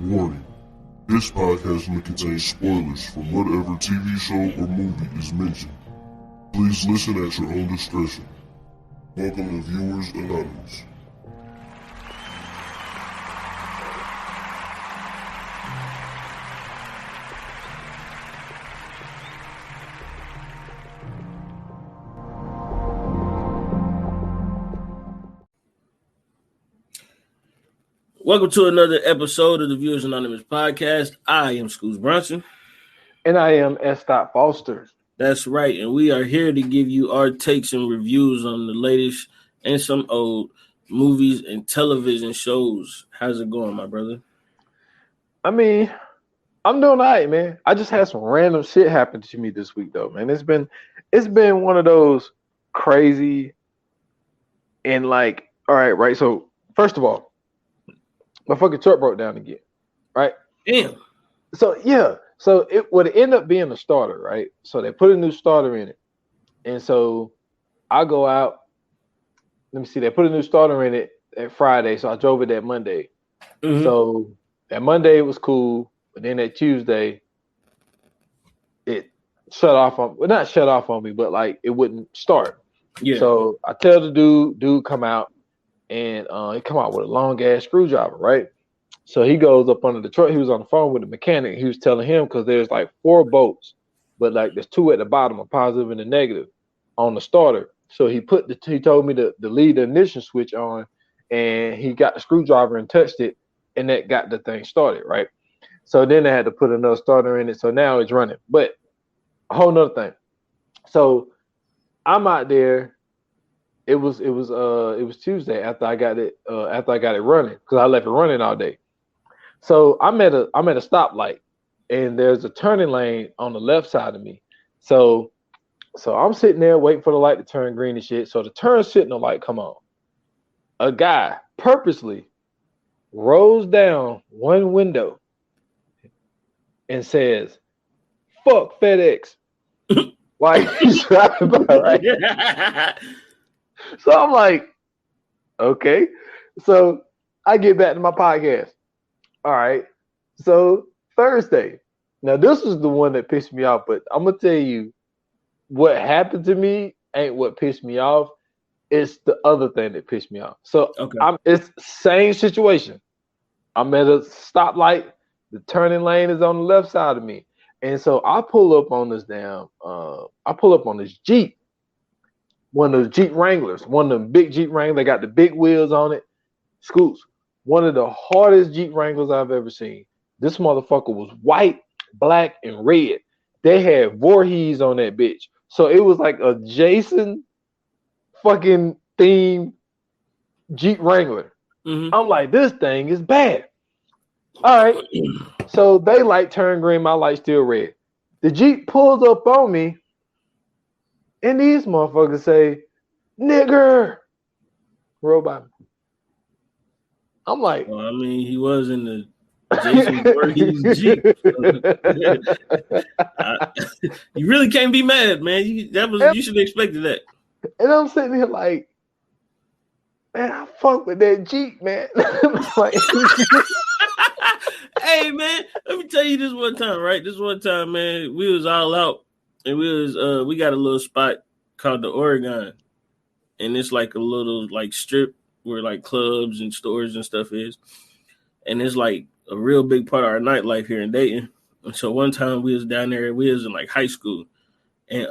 Warning. This podcast may contain spoilers from whatever TV show or movie is mentioned. Please listen at your own discretion. Welcome to Viewers Anonymous. Welcome to another episode of the Viewers Anonymous podcast. I am Scoots Brunson. And I am S. Foster. That's right. And we are here to give you our takes and reviews on the latest and some old movies and television shows. How's it going, my brother? I mean, I'm doing all right, man. I just had some random shit happen to me this week, though, man. It's been one of those crazy and like, all right. So, first of all, my fucking truck broke down again, right? Damn. So it would end up being a starter, right? So they put a new starter in it, and so I go out. Let me see. They put a new starter in it at Friday, so I drove it that Monday. Mm-hmm. So that Monday it was cool, but then that Tuesday it shut off on. Well, not shut off on me, but like it wouldn't start. Yeah. So I tell the dude come out. And he come out with a long ass screwdriver, right? So he goes up under the truck. He was on the phone with the mechanic. He was telling him because there's like 4 bolts, but like there's 2 at the bottom, a positive and a negative, on the starter. So he told me to leave the ignition switch on, and he got the screwdriver and touched it, and that got the thing started, right? So then they had to put another starter in it. So now it's running. But a whole nother thing. So I'm out there. It was Tuesday after I got it running because I left it running all day. So I'm at a stoplight, and there's a turning lane on the left side of me. So I'm sitting there waiting for the light to turn green and shit. So the turn signal light come on. A guy purposely rolls down one window and says, "Fuck FedEx." While he's driving by, right? So I'm like, okay. So I get back to my podcast. All right. So Thursday. Now this is the one that pissed me off, but I'm gonna tell you what happened to me ain't what pissed me off. It's the other thing that pissed me off. So it's same situation. I'm at a stoplight. The turning lane is on the left side of me. And so I pull up on this Jeep. One of those Jeep Wranglers, one of them big Jeep Wranglers. They got the big wheels on it. Scoots, one of the hardest Jeep Wranglers I've ever seen. This motherfucker was white, black, and red. They had Voorhees on that bitch. So it was like a Jason fucking theme Jeep Wrangler. Mm-hmm. I'm like, this thing is bad. All right. So they light turn green, my light still red. The Jeep pulls up on me. And these motherfuckers say, "Nigger," roll by me. I'm like, well, I mean, he was in the Jason Voorhees Jeep. You really can't be mad, man. You should have expected that. And I'm sitting here like, man, I fuck with that Jeep, man. Like, hey, man, let me tell you this one time, right? This one time, man, we was all out. And we got a little spot called the Oregon, and it's like a little like strip where like clubs and stores and stuff is, and it's like a real big part of our nightlife here in Dayton. And so one time we was down there, we was in like high school, and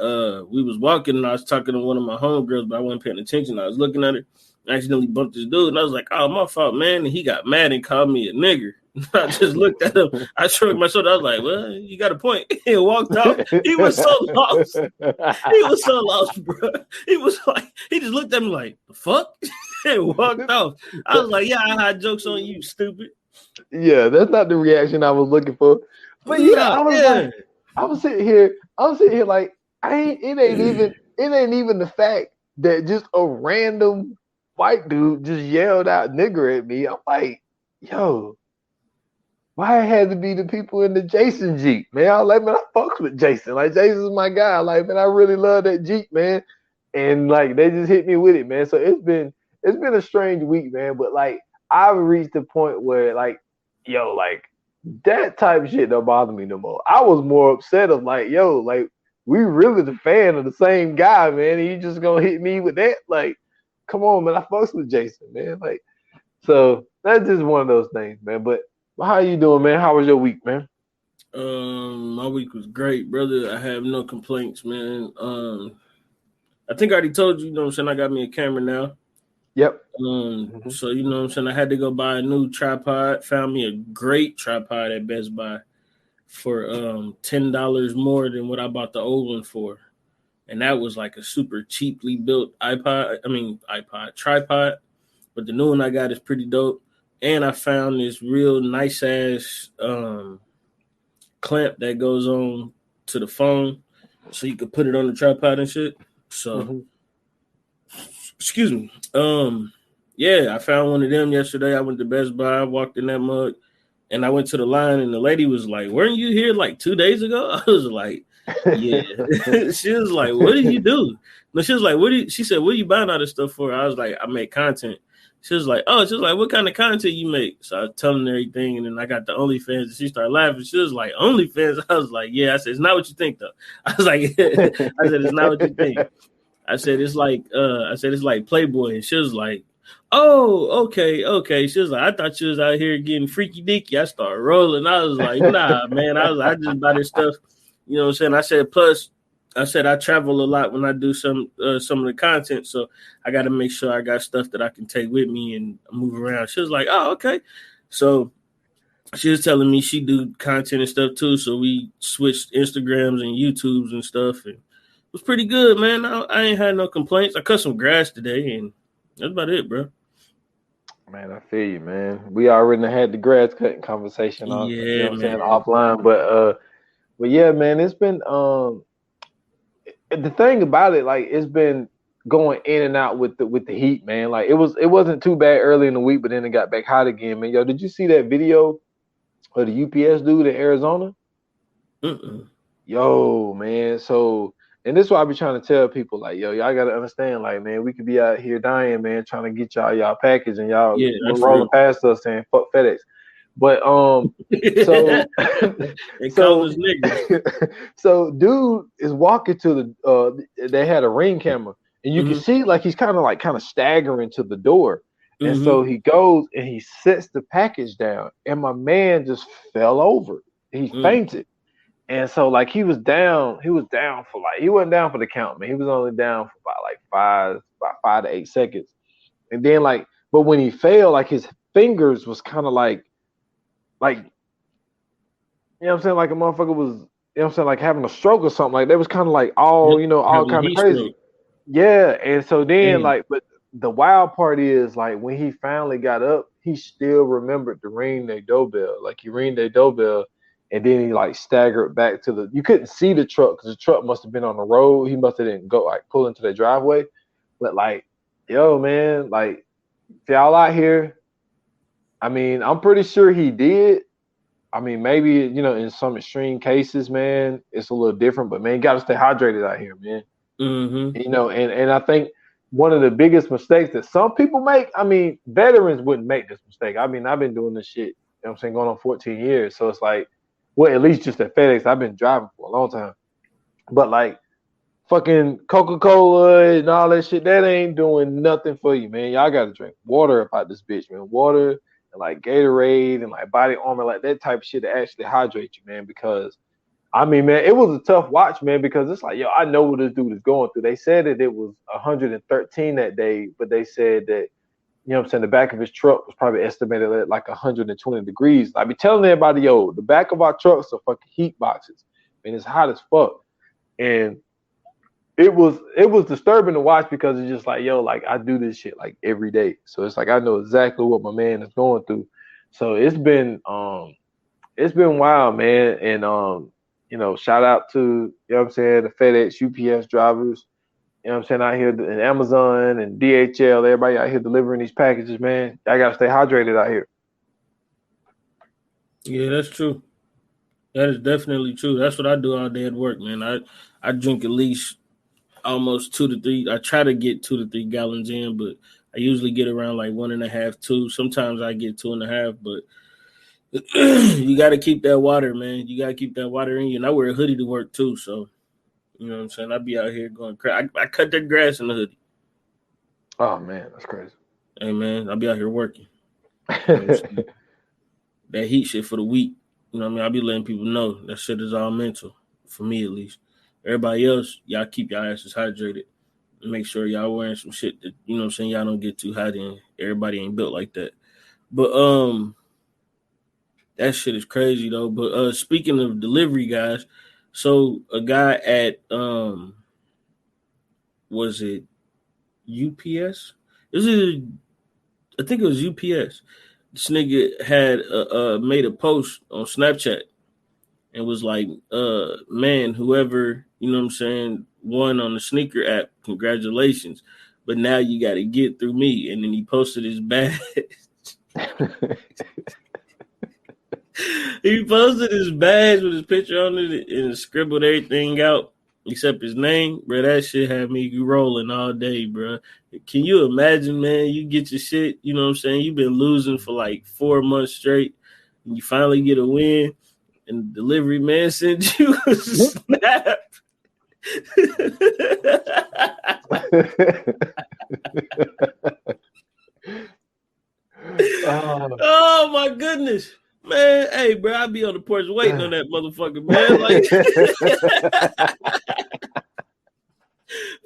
we was walking, and I was talking to one of my homegirls, but I wasn't paying attention. I was looking at her, I accidentally bumped this dude, and I was like, "Oh, my fault, man!" And he got mad and called me a nigger. I just looked at him. I shrugged my shoulder. I was like, "Well, you got a point." He walked off. He was so lost. He was so lost, bro. He was like, he just looked at me like, "The fuck?" and walked off. I was like, "Yeah, I had jokes on you, stupid." Yeah, that's not the reaction I was looking for. But yeah, like, I was sitting here like, it ain't even the fact that just a random white dude just yelled out "nigger" at me. I'm like, yo. Why it had to be the people in the Jason Jeep, man? I was like, man, I fucks with Jason. Like, Jason's my guy. Like, man, I really love that Jeep, man. And like, they just hit me with it, man. So it's been a strange week, man. But like, I've reached the point where like, yo, like, that type of shit don't bother me no more. I was more upset of like, yo, like we really the fan of the same guy, man. And you just gonna hit me with that? Like, come on, man. I fucks with Jason, man. Like, so that's just one of those things, man. But how you doing, man? How was your week, man? My week was great, brother. I have no complaints, man. I think I already told you, you know what I'm saying, I got me a camera now. Yep. So you know what I'm saying, I had to go buy a new tripod. Found me a great tripod at Best Buy for $10 more than what I bought the old one for. And that was like a super cheaply built tripod. But the new one I got is pretty dope. And I found this real nice ass clamp that goes on to the phone so you could put it on the tripod and shit. So excuse me. Yeah, I found one of them yesterday. I went to Best Buy, walked in that mug, and I went to the line, and the lady was like, "Weren't you here like 2 days ago?" I was like, "Yeah." She was like, "What did you do?" No, she was like, "What do you?" She said, "What are you buying all this stuff for?" I was like, "I make content." She was like, "Oh," she was like, "What kind of content you make?" So I was telling her everything, and then I got the OnlyFans, and she started laughing. She was like, "OnlyFans?" I was like, "Yeah." I said, "It's not what you think, though." I was like, "I said it's not what you think." I said it's like Playboy, and she was like, "Oh, okay." She was like, "I thought you was out here getting freaky dicky." I started rolling. I was like, "Nah, man." I just buy this stuff. You know what I'm saying? I said, plus, I said I travel a lot when I do some of the content, so I got to make sure I got stuff that I can take with me and move around. She was like, "Oh, okay." So she was telling me she do content and stuff too. So we switched Instagrams and YouTubes and stuff, and it was pretty good, man. I ain't had no complaints. I cut some grass today, and that's about it, bro. Man, I feel you, man. We already had the grass cutting conversation on, you know Yeah, what I'm saying, man. offline. But yeah, man, it's been the thing about it, like it's been going in and out with the heat, man. Like it wasn't too bad early in the week, but then it got back hot again, man. Yo, did you see that video of the UPS dude in Arizona? Yo, man. So, and this is why I be trying to tell people, like, yo, y'all gotta understand, like, man, we could be out here dying, man, trying to get y'all package, and y'all Yeah, that's rolling real. past us saying fuck FedEx. But so They call so us niggas. so dude is walking to the they had a ring camera, and you can Mm-hmm. see like he's kind of staggering to the door. And so Mm-hmm. he goes and he sets the package down, and my man just fell over. He fainted. And so like he was down for like he wasn't down for the count, man. He was only down for about 5 to 8 seconds. And then but when he fell, like his fingers was kind of like you know what I'm saying, like a motherfucker was, you know what I'm saying, like having a stroke or something. Like they was kind of like all, Yep. all Having a kind of heat crazy. stroke. Yeah. And so then Damn. but the wild part is like when he finally got up, he still remembered to ring their doorbell. Like he rang their doorbell, and then he like staggered back to you couldn't see the truck because the truck must have been on the road. He must have didn't go like pull into the driveway. But like, yo, man, like if y'all out here, I mean, I'm pretty sure he did. I mean, maybe, in some extreme cases, man, it's a little different, but man, you gotta stay hydrated out here, man. Mm-hmm. And I think one of the biggest mistakes that some people make, I mean, veterans wouldn't make this mistake. I mean, I've been doing this shit, what I'm saying, going on 14 years. So it's like, well, at least just at FedEx, I've been driving for a long time. But like fucking Coca-Cola and all that shit, that ain't doing nothing for you, man. Y'all gotta drink water about this bitch, man. Water and like Gatorade and like Body Armor, like that type of shit to actually hydrate you, man. Because I mean, man, it was a tough watch, man, because it's like, yo, I know what this dude is going through. They said that it was 113 that day, but they said that, you know what I'm saying, the back of his truck was probably estimated at like 120 degrees. I be telling everybody, yo, the back of our trucks are fucking heat boxes. And it's hot as fuck. And it was disturbing to watch because it's just like, yo, like I do this shit like every day. So it's like I know exactly what my man is going through. So it's been wild, man. And shout out to, you know what I'm saying, the FedEx, UPS drivers, you know what I'm saying, out here in Amazon and DHL, everybody out here delivering these packages, man. I gotta stay hydrated out here. Yeah, that's true. That is definitely true. That's what I do all day at work, man. I drink at least almost 2 to 3. I try to get 2 to 3 gallons in, but I usually get around like 1.5, 2. Sometimes I get 2.5, but You got to keep that water, man. You got to keep that water in you. And I wear a hoodie to work too, so you know what I'm saying. I be out here going crazy. I cut that grass in the hoodie. Oh man, that's crazy. Hey man, I be out here working. You know that heat shit for the week. You know what I mean? I be letting people know that shit is all mental, for me at least. Everybody else, y'all keep your asses hydrated. And make sure y'all wearing some shit that, you know what I'm saying, y'all don't get too hot in. Everybody ain't built like that. But that shit is crazy though. But speaking of delivery guys, so a guy at was it UPS? I think it was UPS. This nigga had made a post on Snapchat and was like, man, whoever, you know what I'm saying, won on the sneaker app, congratulations. But now you got to get through me. And then he posted his badge. He posted his badge with his picture on it and scribbled everything out except his name. Bro, that shit had me rolling all day, bro. Can you imagine, man? You get your shit, you know what I'm saying? You've been losing for like 4 months straight, and you finally get a win, and the delivery man sends you a snap. Oh my goodness. Man, hey, bro, I be on the porch waiting on that motherfucker, man. Like,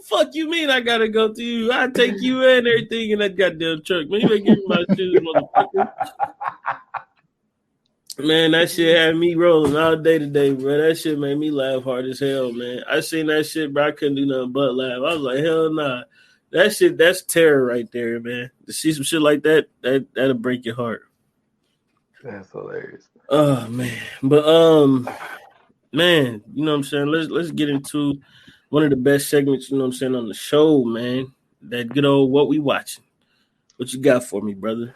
fuck you mean I gotta go to you? I take you and everything in that goddamn truck, man. You better give me my shoes, motherfucker. Man, that shit had me rolling all day today, bro. That shit made me laugh hard as hell, man. I seen that shit, bro. I couldn't do nothing but laugh. I was like, hell nah. That shit, that's terror right there, man. To see some shit like that'll break your heart. That's hilarious. Oh man. But man, you know what I'm saying? Let's get into one of the best segments, you know what I'm saying, on the show, man. That good old what we watching. What you got for me, brother?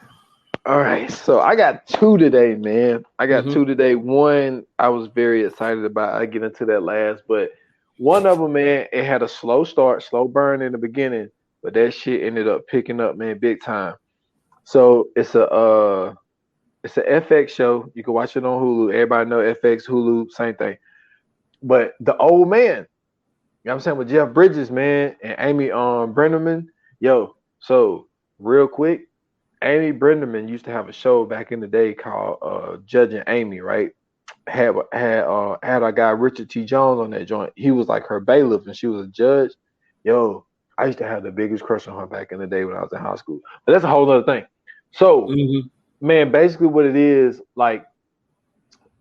All right, so I got two today, man. I got two today. One I was very excited about. I get into that last, but one of them, man, it had a slow start, slow burn in the beginning, but that shit ended up picking up, man, big time. So it's a FX show. You can watch it on Hulu. Everybody know FX, Hulu, same thing. But The Old Man, you know what I'm saying, with Jeff Bridges, man, and Amy Brenneman. Yo, so real quick, Amy Brenneman used to have a show back in the day called Judging Amy, right? Had our guy Richard T. Jones on that joint. He was like her bailiff, and she was a judge. Yo, I used to have the biggest crush on her back in the day when I was in high school. But that's a whole other thing. So, man, basically what it is, like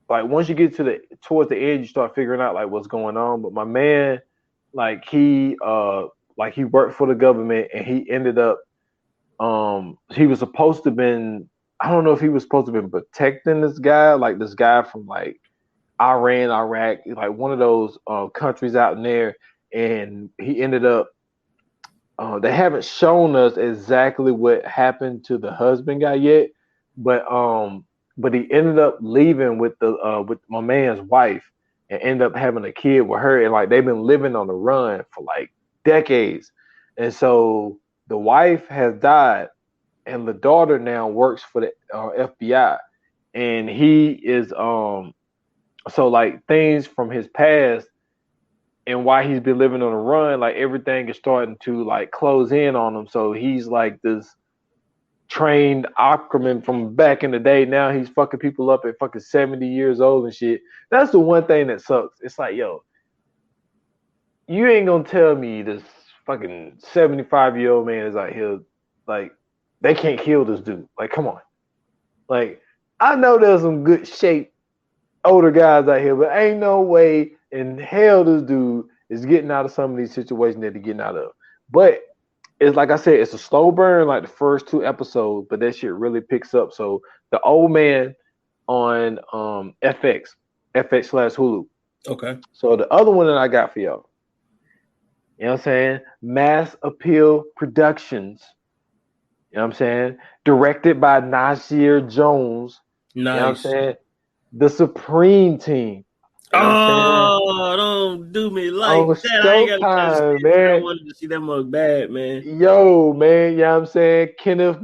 once you get to towards the end, you start figuring out like what's going on. But my man, he worked for the government, and he ended up he was supposed to been, I don't know if he was supposed to have been protecting this guy from like Iran, Iraq, like one of those countries out in there, and he ended up they haven't shown us exactly what happened to the husband guy yet, but he ended up leaving with my man's wife and ended up having a kid with her, and like they've been living on the run for like decades. And so the wife has died, and the daughter now works for the FBI, and he is so like things from his past and why he's been living on the run, like everything is starting to like close in on him. So he's like this trained Aquaman from back in the day. Now he's fucking people up at fucking 70 years old and shit. That's the one thing that sucks. It's like, yo, you ain't gonna tell me this fucking 75-year-old man is out here, like, they can't kill this dude. Like, come on. Like, I know there's some good shape older guys out here, but ain't no way in hell this dude is getting out of some of these situations that he's getting out of. But it's like I said, it's a slow burn, like the first 2 episodes, but that shit really picks up. So The Old Man on FX/Hulu. Okay. So the other one that I got for y'all, you know what I'm saying? Mass Appeal Productions. You know what I'm saying? Directed by Nasir Jones. Nice. You know what I'm saying? The Supreme Team. You know don't do me like that. I ain't got to man. I wanted to see that mug bad, man. Yo, man, you know what I'm saying? Kenneth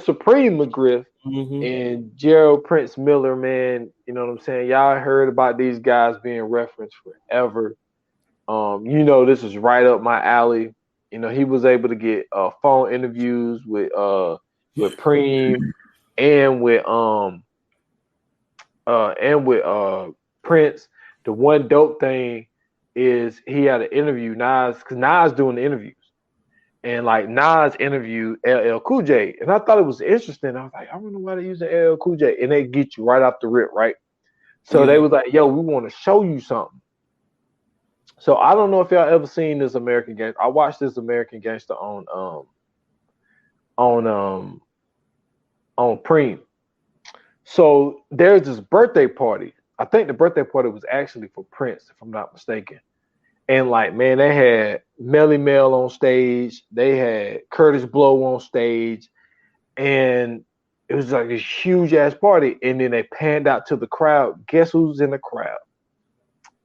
Supreme McGriff. and Gerald Prince Miller, man. You know what I'm saying? Y'all heard about these guys being referenced forever. This is right up my alley. He was able to get phone interviews with Preem and with Prince. The one dope thing is he had an interview Nas, because Nas doing the interviews, and like Nas interviewed LL Cool J, and I thought it was interesting. I was like, I don't know why they using LL Cool J, and they get you right off the rip, right? So they was like, yo, we want to show you something. So I don't know if y'all ever seen this American Gangster. I watched this American Gangster on Preem. So there's this birthday party. I think the birthday party was actually for Prince, if I'm not mistaken. And like, man, they had Melly Mel on stage. They had Curtis Blow on stage. And it was like a huge ass party. And then they panned out to the crowd. Guess who's in the crowd?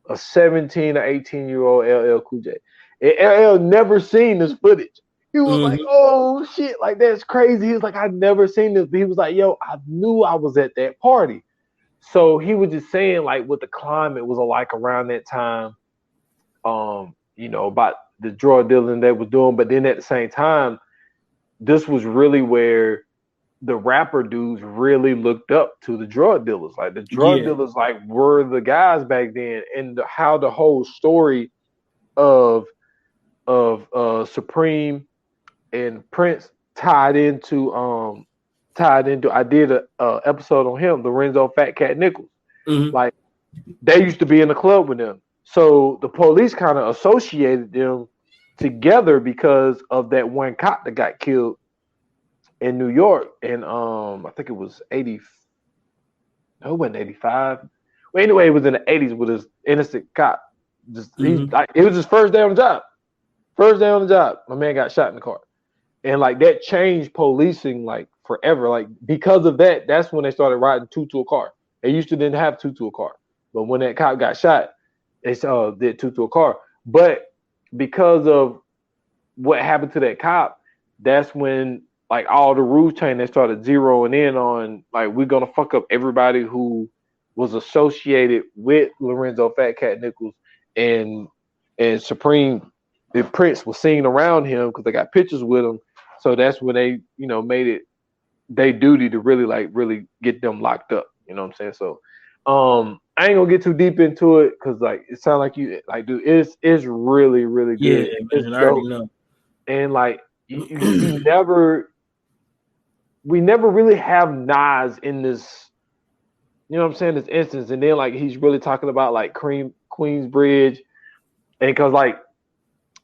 A 17 or 18-year-old LL Cool J. And LL never seen this footage. He was like, oh shit, like that's crazy. He was like, I've never seen this. But he was like, yo, I knew I was at that party. So he was just saying like what the climate was like around that time, about the drug dealing they was doing. But then at the same time, this was really where the rapper dudes really looked up to the drug dealers. Like the drug dealers like were the guys back then, and how the whole story of Supreme and Prince tied into I did a episode on him, Lorenzo Fat Cat Nichols. Like they used to be in the club with them. So the police kind of associated them together because of that one cop that got killed in New York. And I think it was 80. No, it wasn't 85. Well, anyway, it was in the 80s with his innocent cop. It was his first day on the job. First day on the job, my man got shot in the car. And like that changed policing like forever. Like because of that, that's when they started riding two to a car. They used to didn't have two to a car. But when that cop got shot, they did two to a car. But because of what happened to that cop, that's when like all the rules changed. They started zeroing in on like we're gonna fuck up everybody who was associated with Lorenzo Fat Cat Nichols and Supreme. The Prince was seen around him because they got pictures with him. So that's when they, made it their duty to really get them locked up. You know what I'm saying? So I ain't gonna get too deep into it because like it sounds like you like dude, it's really, really good. Yeah, man, I already know. And like we never really have Nas in this, you know what I'm saying, this instance. And then like he's really talking about like Queensbridge, and because like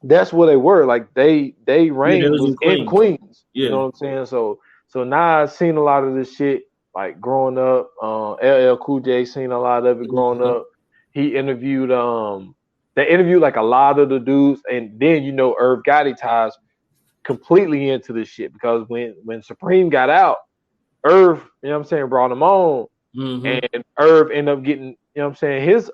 that's where they were. Like they reign was in Queens. Yeah. You know what I'm saying? So Nas seen a lot of this shit like growing up. LL Cool J seen a lot of it growing up. He interviewed they interviewed like a lot of the dudes, and then Irv Gotti ties completely into this shit because when Supreme got out, Irv, you know what I'm saying, brought him on, and Irv ended up getting, you know what I'm saying, his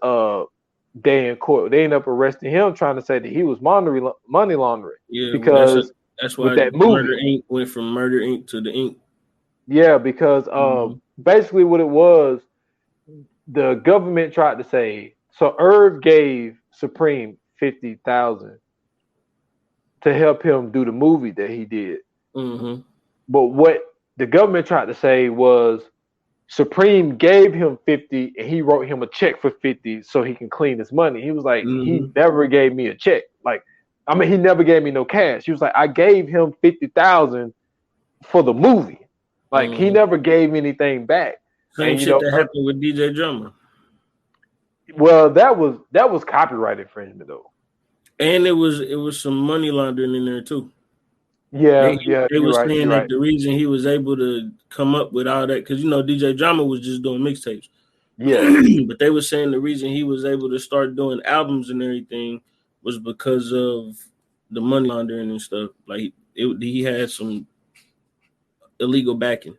day in court. They ended up arresting him, trying to say that he was money laundering. Yeah, because that's why that movie, Murder Inc. went from Murder Inc. to the Inc. Yeah, because basically what it was, the government tried to say. So Irv gave Supreme $50,000 to help him do the movie that he did. But what the government tried to say was Supreme gave him 50 and he wrote him a check for 50 so he can clean his money. He was like, he never gave me a check. Like, I mean, he never gave me no cash. He was like, I gave him 50,000 for the movie. Like, he never gave me anything back. Same shit that happened with DJ Drummer. Well, that was copyright infringement though. And it was some money laundering in there too. Yeah, they were saying that the reason he was able to come up with all that, because DJ Drama was just doing mixtapes. Yeah, but they were saying the reason he was able to start doing albums and everything was because of the money laundering and stuff. Like he had some illegal backing.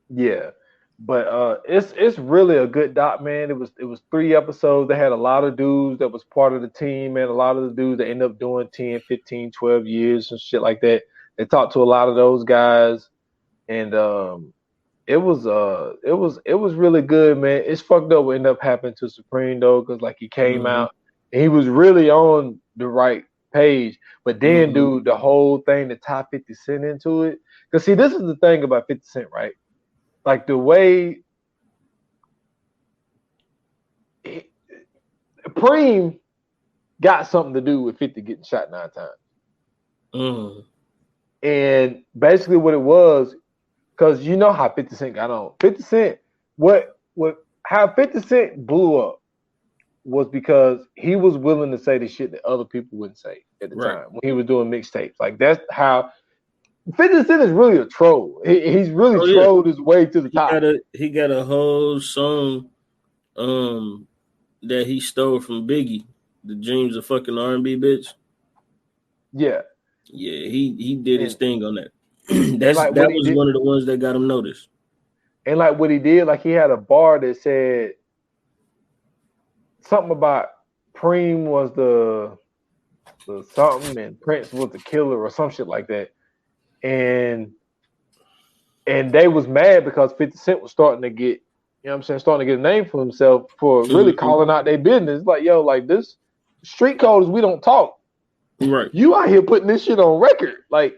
Yeah, but it's really a good doc, man. It was 3 episodes. They had a lot of dudes that was part of the team, and a lot of the dudes that ended up doing 10, 15, 12 years and shit like that. They talked to a lot of those guys, and it was really good, man. It's fucked up what ended up happening to Supreme though, because like he came out and he was really on the right page, but then dude, the whole thing to tie 50 Cent into it. Because see, this is the thing about 50 Cent, right? Like the way Preem got something to do with 50 getting shot 9 times. And basically what it was, because you know how 50 Cent got on. 50 Cent, how 50 Cent blew up was because he was willing to say the shit that other people wouldn't say at the time when he was doing mixtapes. Like that's how 50 Cent is really a troll. He's really trolled his way to the top. He got a whole song that he stole from Biggie, "The Dreams of Fucking R&B Bitch." Yeah. Yeah, he did his thing on that. That was one of the ones that got him noticed. And like what he did, like he had a bar that said something about Preem was the something and Prince was the killer or some shit like that. And they was mad because 50 Cent was starting to get, you know what I'm saying, starting to get a name for himself for really calling out their business. Like, yo, like this street code is we don't talk. Right. You out here putting this shit on record. Like,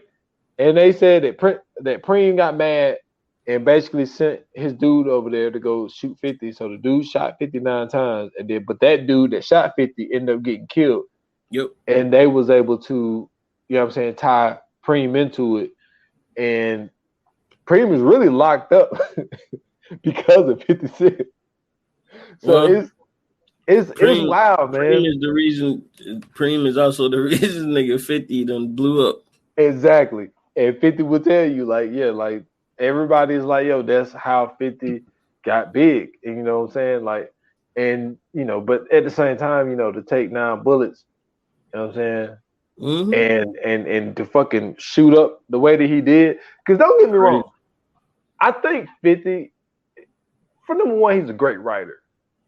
and they said that Preem got mad and basically sent his dude over there to go shoot 50. So the dude shot 59 times, but that dude that shot 50 ended up getting killed. Yep. And they was able to, you know what I'm saying, tie Preem into it. And Preem is really locked up because of 50 Cent. So it's wild, man. Preem is also the reason nigga 50 done blew up. Exactly. And 50 will tell you, like, yeah, like everybody's like, yo, that's how 50 got big. And you know what I'm saying? Like, and you know, but at the same time, you know, to take 9 bullets, you know what I'm saying? And to fucking shoot up the way that he did. Because don't get me wrong, I think 50, for number one, he's a great writer.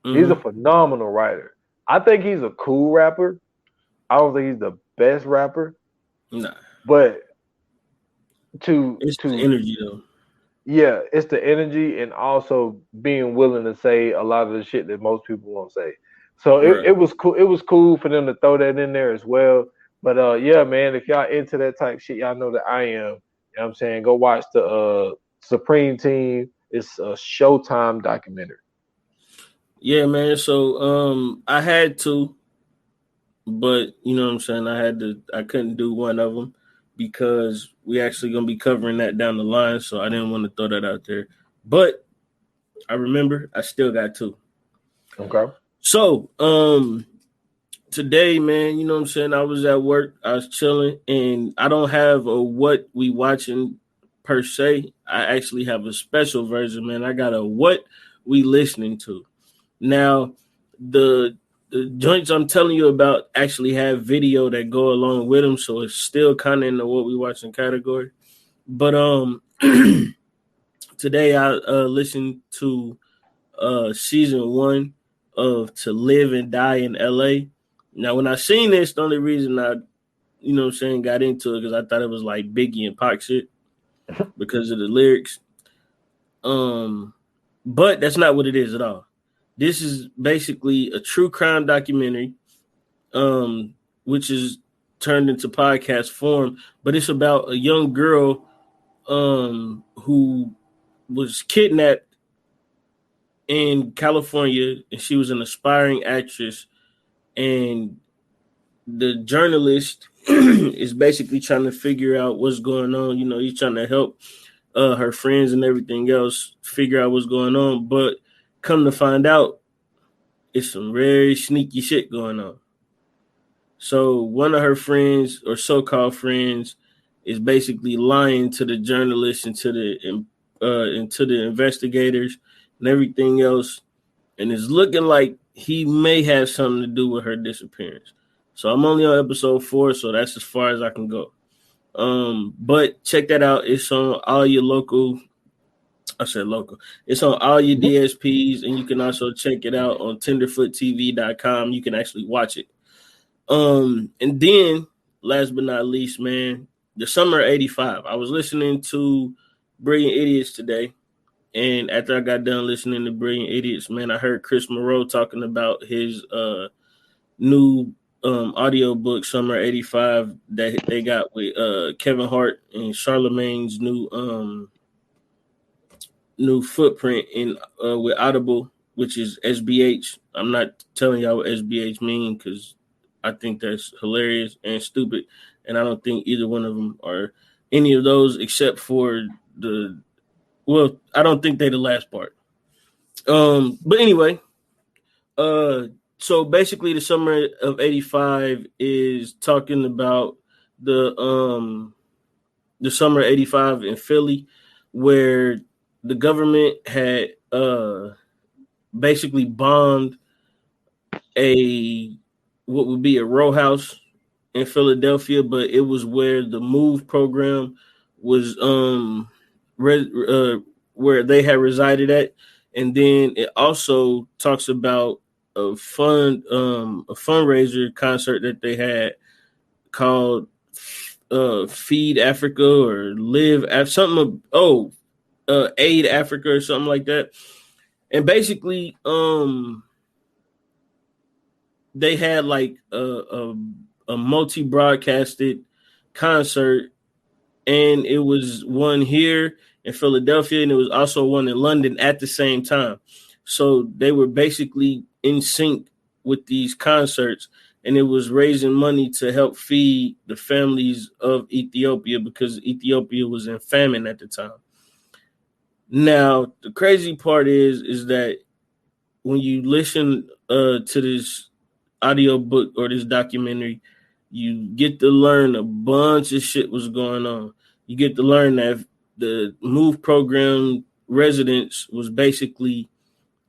He's a phenomenal writer. I think he's a cool rapper. I don't think he's the best rapper. Nah. But it's the energy though. Yeah, it's the energy and also being willing to say a lot of the shit that most people won't say. So it was cool. It was cool for them to throw that in there as well. But yeah, man, if y'all into that type shit, y'all know that I am. You know what I'm saying? Go watch the Supreme Team. It's a Showtime documentary. Yeah, man. So I had to, but you know what I'm saying, I couldn't do one of them because we actually gonna be covering that down the line, so I didn't want to throw that out there. But I remember I still got 2. Okay. So today, man, you know what I'm saying, I was at work, I was chilling, and I don't have a what we watching per se. I actually have a special version, man. I got a what we listening to. Now, the joints I'm telling you about actually have video that go along with them, so it's still kind of in the what we watching category. But today I listened to season 1 of To Live and Die in LA. Now, when I seen this, the only reason I, you know what I'm saying, got into it because I thought it was like Biggie and Pac shit because of the lyrics. But that's not what it is at all. This is basically a true crime documentary, which is turned into podcast form. But it's about a young girl who was kidnapped in California, and she was an aspiring actress. And the journalist is basically trying to figure out what's going on. You know, he's trying to help her friends and everything else figure out what's going on. But come to find out, it's some very sneaky shit going on. So one of her friends, or so-called friends, is basically lying to the journalists and to the investigators and everything else, and it's looking like he may have something to do with her disappearance. So I'm only on episode 4, so that's as far as I can go. But check that out. It's on all your local. I said local. It's on all your DSPs, and you can also check it out on tenderfoottv.com. You can actually watch it. And then, last but not least, man, the summer of '85. I was listening to Brilliant Idiots today, And after I got done listening to Brilliant Idiots, man, I heard Chris Moreau talking about his new audio book, Summer '85, that they got with Kevin Hart and Charlemagne's new footprint in with Audible, which is SBH. I'm not telling y'all what SBH mean because I think that's hilarious and stupid, and I don't think either one of them are any of those except for I don't think they the last part. But anyway, so basically the summer of '85 is talking about the summer '85 in Philly, where the government had basically bombed what would be a row house in Philadelphia, but it was where the MOVE program was where they had resided at. And then it also talks about a fundraiser concert that they had called Feed Africa or Aid Africa or something like that. And basically they had like a multi-broadcasted concert, and it was one here in Philadelphia, and it was also one in London at the same time. So they were basically in sync with these concerts, and it was raising money to help feed the families of Ethiopia because Ethiopia was in famine at the time. Now, the crazy part is that when you listen to this audio book or this documentary, you get to learn a bunch of shit was going on. You get to learn that the MOVE program residents was basically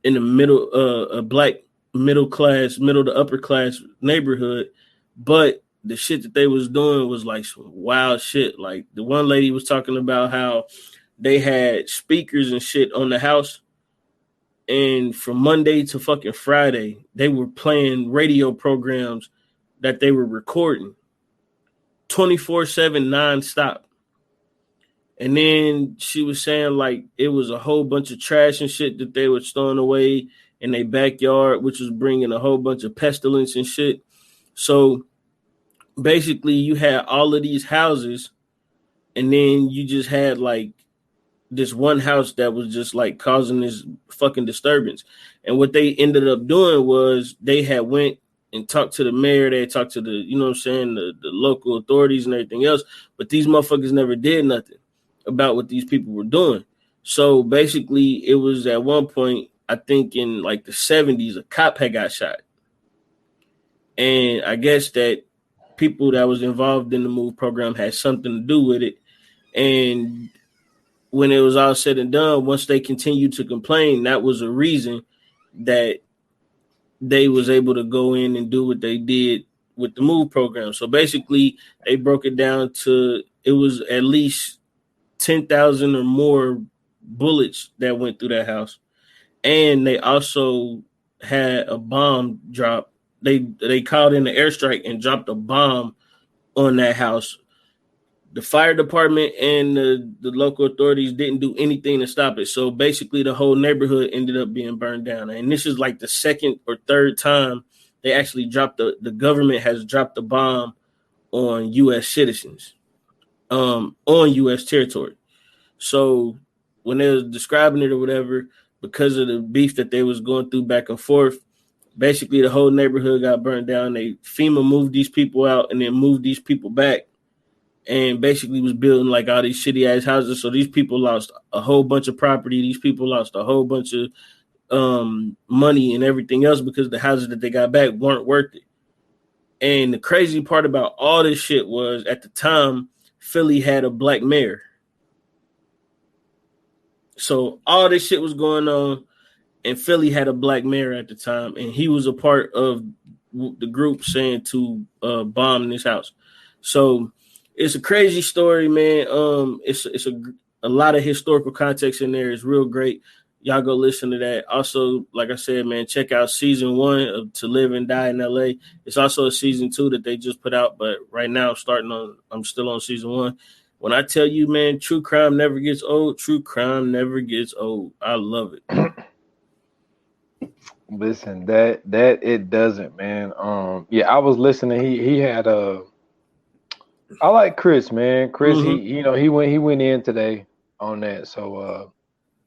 in the middle, a black middle to upper class neighborhood, but the shit that they was doing was like some wild shit. Like the one lady was talking about how they had speakers and shit on the house, and from Monday to fucking Friday, they were playing radio programs that they were recording 24/7 nonstop. And then she was saying like it was a whole bunch of trash and shit that they were throwing away in their backyard, which was bringing a whole bunch of pestilence and shit. So basically you had all of these houses, and then you just had like this one house that was just like causing this fucking disturbance. And what they ended up doing was they had went and talked to the mayor. They had talked to the local authorities and everything else. But these motherfuckers never did nothing about what these people were doing. So basically it was at one point, I think in like the 70s, a cop had got shot. And I guess that people that was involved in the MOVE program had something to do with it. And when it was all said and done, once they continued to complain, that was a reason that they was able to go in and do what they did with the MOVE program. So basically, they broke it down to it was at least 10,000 or more bullets that went through that house, and they also had a bomb drop. They called in the airstrike and dropped a bomb on that house. The fire department and the local authorities didn't do anything to stop it. So basically the whole neighborhood ended up being burned down. And this is like the second or third time they actually dropped the government has dropped the bomb on U.S. citizens, on U.S. territory. So when they was describing it or whatever, because of the beef that they was going through back and forth, basically the whole neighborhood got burned down. FEMA moved these people out and then moved these people back, and basically was building like all these shitty ass houses. So these people lost a whole bunch of property. These people lost a whole bunch of money and everything else because the houses that they got back weren't worth it. And the crazy part about all this shit was at the time, Philly had a black mayor. So all this shit was going on, and Philly had a black mayor at the time, and he was a part of the group saying to bomb this house. So it's a crazy story, man. It's a lot of historical context in there. It's real great. Y'all go listen to that. Also, like I said, man, check out season 1 of To Live and Die in LA. It's also a season 2 that they just put out, but right now I'm still on season 1. When I tell you, man, true crime never gets old. True crime never gets old. I love it. Listen, that it doesn't, man. Yeah, I was listening. He had I like Chris, man. Chris, he went in today on that. So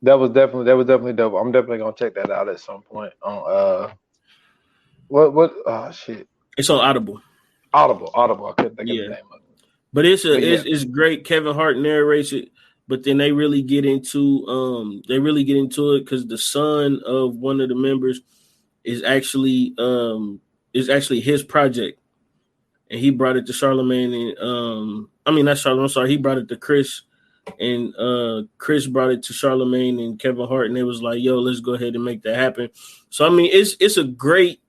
that was definitely dope. I'm definitely gonna check that out at some point. On what oh shit. It's on Audible. Audible. I couldn't think of the name of it. But it's great. Kevin Hart narrates it, but then they really get into it because the son of one of the members is actually his project, and he brought it to Charlemagne and not Charlemagne. I'm sorry, he brought it to Chris, and Chris brought it to Charlemagne and Kevin Hart, and it was like, yo, let's go ahead and make that happen. So I mean, it's a great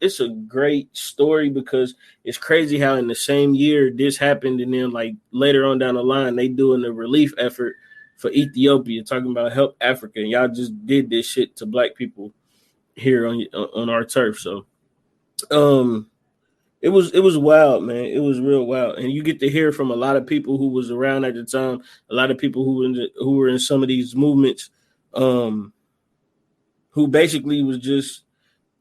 story because it's crazy how in the same year this happened, and then like later on down the line they doing a relief effort for Ethiopia, talking about help Africa, and y'all just did this shit to black people here on our turf. So it was wild, man. It was real wild, and you get to hear from a lot of people who was around at the time, a lot of people who were in some of these movements, who basically was just,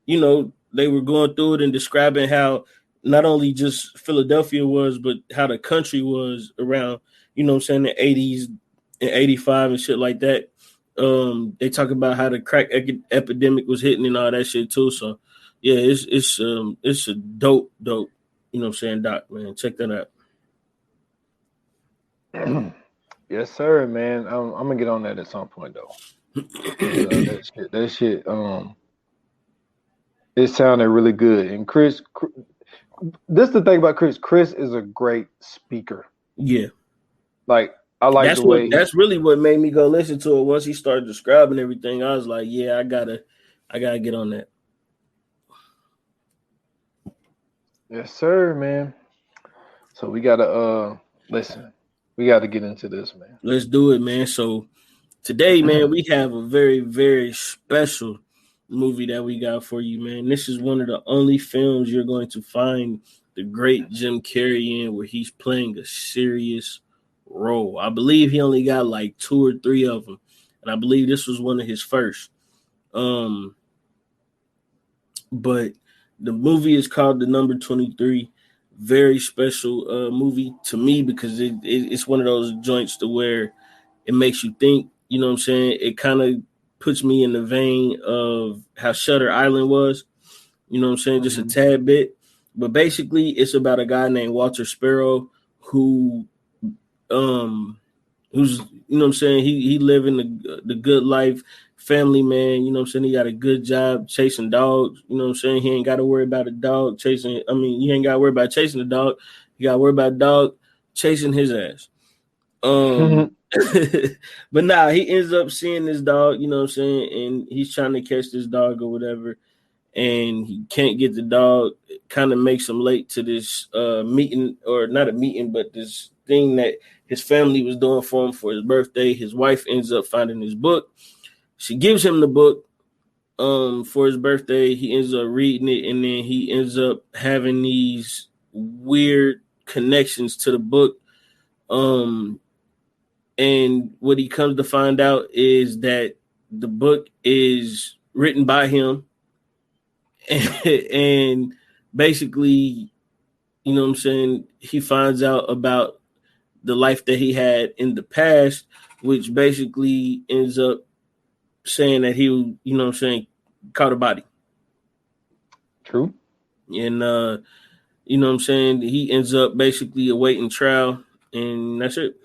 they were going through it and describing how not only just Philadelphia was, but how the country was around, the 80s and 85 and shit like that. They talk about how the crack epidemic was hitting and all that shit too. So yeah, it's a dope, doc, man. Check that out. Yes, sir, man. I'm gonna get on that at some point though. That shit, it sounded really good. And Chris, this is the thing about Chris. Chris is a great speaker. Yeah. Like, I like the way that's really what made me go listen to it. Once he started describing everything, I was like, yeah, I gotta get on that. Yes, sir, man. So we gotta listen. We gotta get into this, man. Let's do it, man. So today, man, we have a very, very special movie that we got for you, man. This is one of the only films you're going to find the great Jim Carrey in where he's playing a serious role. I believe he only got like 2 or 3 of them, and I believe this was one of his first. But the movie is called The Number 23. Very special movie to me because it's one of those joints to where it makes you think. You know what I'm saying? It kind of puts me in the vein of how Shutter Island was. You know what I'm saying? Just a tad bit. But basically, it's about a guy named Walter Sparrow who's, you know what I'm saying? He living the good life, family man. You know what I'm saying? He got a good job chasing dogs. You know what I'm saying? He ain't got to worry about a dog chasing. I mean, you ain't got to worry about chasing the dog. You got to worry about a dog chasing his ass. But nah, he ends up seeing this dog, you know what I'm saying? And he's trying to catch this dog or whatever. And he can't get the dog. It kind of makes him late to this meeting, or not a meeting, but this thing that his family was doing for him for his birthday. His wife ends up finding his book. She gives him the book for his birthday. He ends up reading it, and then he ends up having these weird connections to the book. And what he comes to find out is that the book is written by him. And basically, you know what I'm saying, he finds out about the life that he had in the past, which basically ends up saying that he, you know what I'm saying, caught a body. True. And, you know what I'm saying, he ends up basically awaiting trial, and that's it.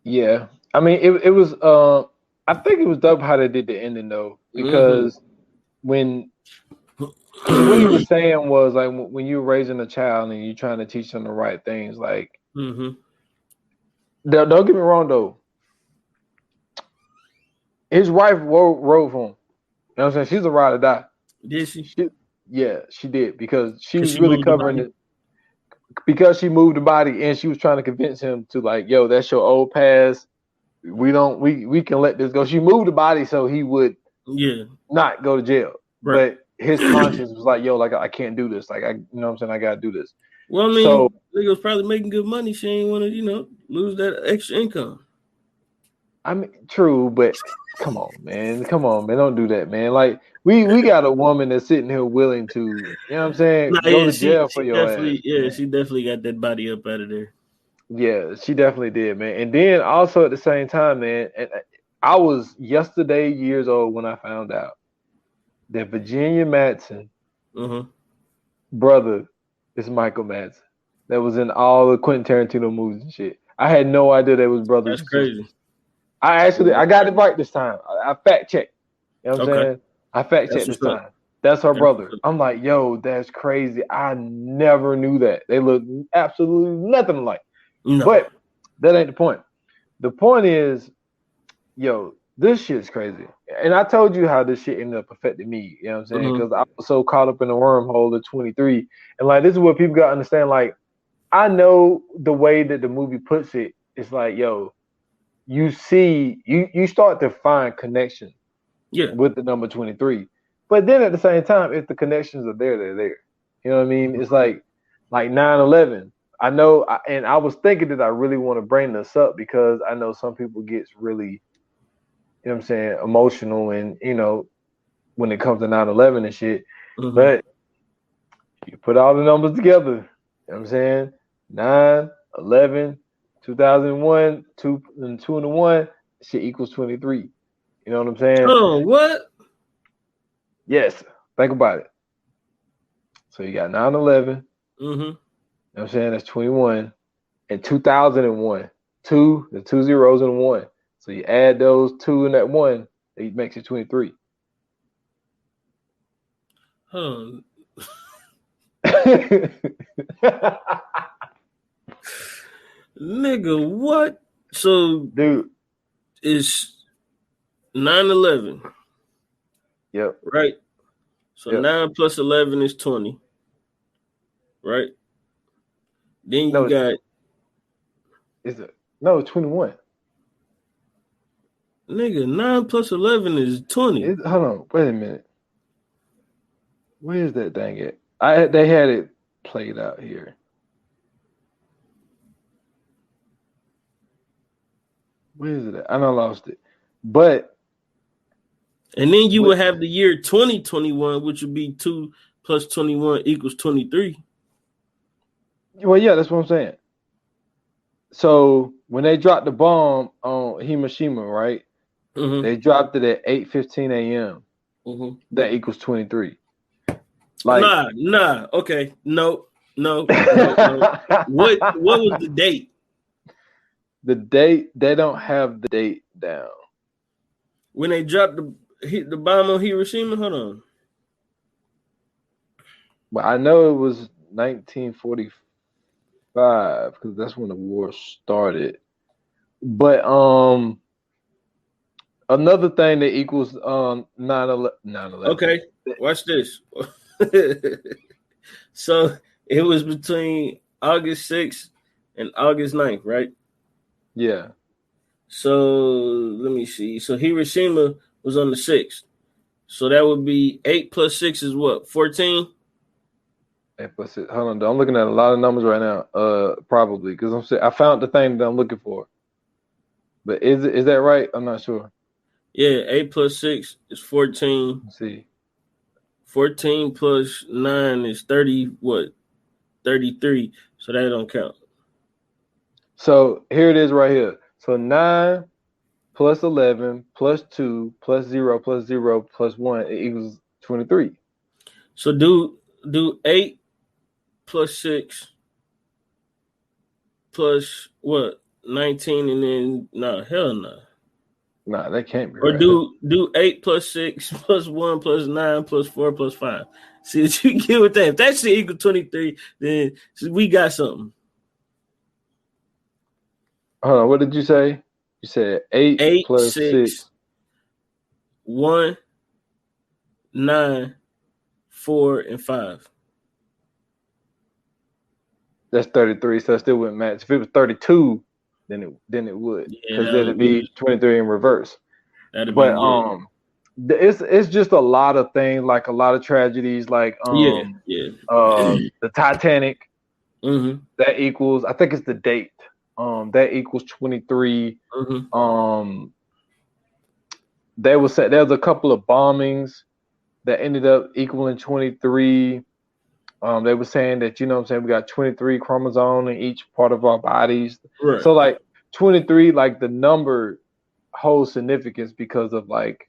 Yeah. I mean, it was, I think it was dope how they did the ending, though, because when what he was saying was, like, when you're raising a child and you're trying to teach them the right things, like, don't get me wrong, though. His wife rode for him. You know what I'm saying? She's a ride or die. Did she? Yeah, she did, because she was really covering it. Because she moved the body, and she was trying to convince him to, like, yo, that's your old past. We can let this go. She moved the body so he would not go to jail. Right. But his conscience was like, yo, like, I can't do this. Like, you know what I'm saying? I gotta do this. Well, I mean, So nigga was probably making good money. She ain't want to, lose that extra income. I mean, true, but come on, man. Don't do that, man. Like we got a woman that's sitting here willing to, you know what I'm saying, Nah, go yeah, to jail she for your definitely, ass. Man. she definitely got that body up out of there. Yeah, she definitely did, man. And then also at the same time, man, and I was yesterday years old when I found out that Virginia Madsen brother is Michael Madsen. That was in all the Quentin Tarantino movies and shit. I had no idea they was brothers That's and crazy. sisters. I got it right this time. I fact checked. You know what I'm saying? I fact checked this time. That's her brother. I'm like, yo, that's crazy. I never knew that. They look absolutely nothing alike. No. But that ain't the point. The point is, yo, this shit's crazy. And I told you how this shit ended up affecting me. You know what I'm saying? Because I was so caught up in the wormhole of 23. And like, this is what people got to understand. Like, I know the way that the movie puts it. It's like, yo, you see, you start to find connection with the number 23. But then at the same time, if the connections are there, they're there. You know what I mean? It's like 9/11. I know, and I was thinking that I really want to bring this up because I know some people get really, you know what I'm saying, emotional and, when it comes to 9/11 and shit. But you put all the numbers together, you know what I'm saying? 9, 11, 2001, 2 and 2 and 1, shit equals 23. You know what I'm saying? Oh, what? Yes. Think about it. So you got 9/11. You know what I'm saying? That's 21. And 2001. The 2 zeros and 1. So you add those 2 and that 1, it makes it 23. Nigga, what? So, dude, it's 9/11. Yep. Right? So 9 plus 11 is 20. Right? Then you got... Is it? No, 21. Nigga, 9 plus 11 is 20. Hold on. Wait a minute. Where is that thing at? They had it played out here. Where is it at? I done lost it. But... And then you would have the year 2021, which would be 2 plus 21 equals 23. Well, yeah, that's what I'm saying. So when they dropped the bomb on Hiroshima, right? They dropped it at 8:15 a.m. That equals 23. Like, nah. Okay, no. What was the date? The date, they don't have the date down. When they dropped the bomb on Hiroshima, hold on. Well, I know it was 1945 because that's when the war started. But another thing that equals 9/11. Okay, watch this. So it was between August 6th and August 9th, right? Yeah. So let me see. So Hiroshima was on the 6th. So that would be 8 plus 6 is what? 14? 8 plus 6. Hold on, I'm looking at a lot of numbers right now. Probably because I found the thing that I'm looking for. But is that right? I'm not sure. Yeah, 8 plus 6 is 14. Let's see. 14 plus 9 is 30, what? 33. So that don't count. So here it is right here. So 9 plus 11 plus 2 plus 0 plus 0 plus 1 it equals 23. So do 8 plus 6 plus what? 19 and then hell no. Nah, that can't be or right. Or do 8 plus 6 plus 1 plus 9 plus 4 plus 5. See what you get with that. If that shit equal 23, then we got something. Hold on, what did you say? You said 8 plus 6. 1, 9, 4, and 5. That's 33, so it still wouldn't match. If it was 32, then it would. Because then it'd be 23 in reverse. But it's just a lot of things, like a lot of tragedies, like the Titanic. Mm-hmm. That equals, I think it's the date. That equals 23. Mm-hmm. There was a couple of bombings that ended up equaling 23. They were saying that, you know what I'm saying, we got 23 chromosomes in each part of our bodies. Right. So like 23, like the number holds significance because of like,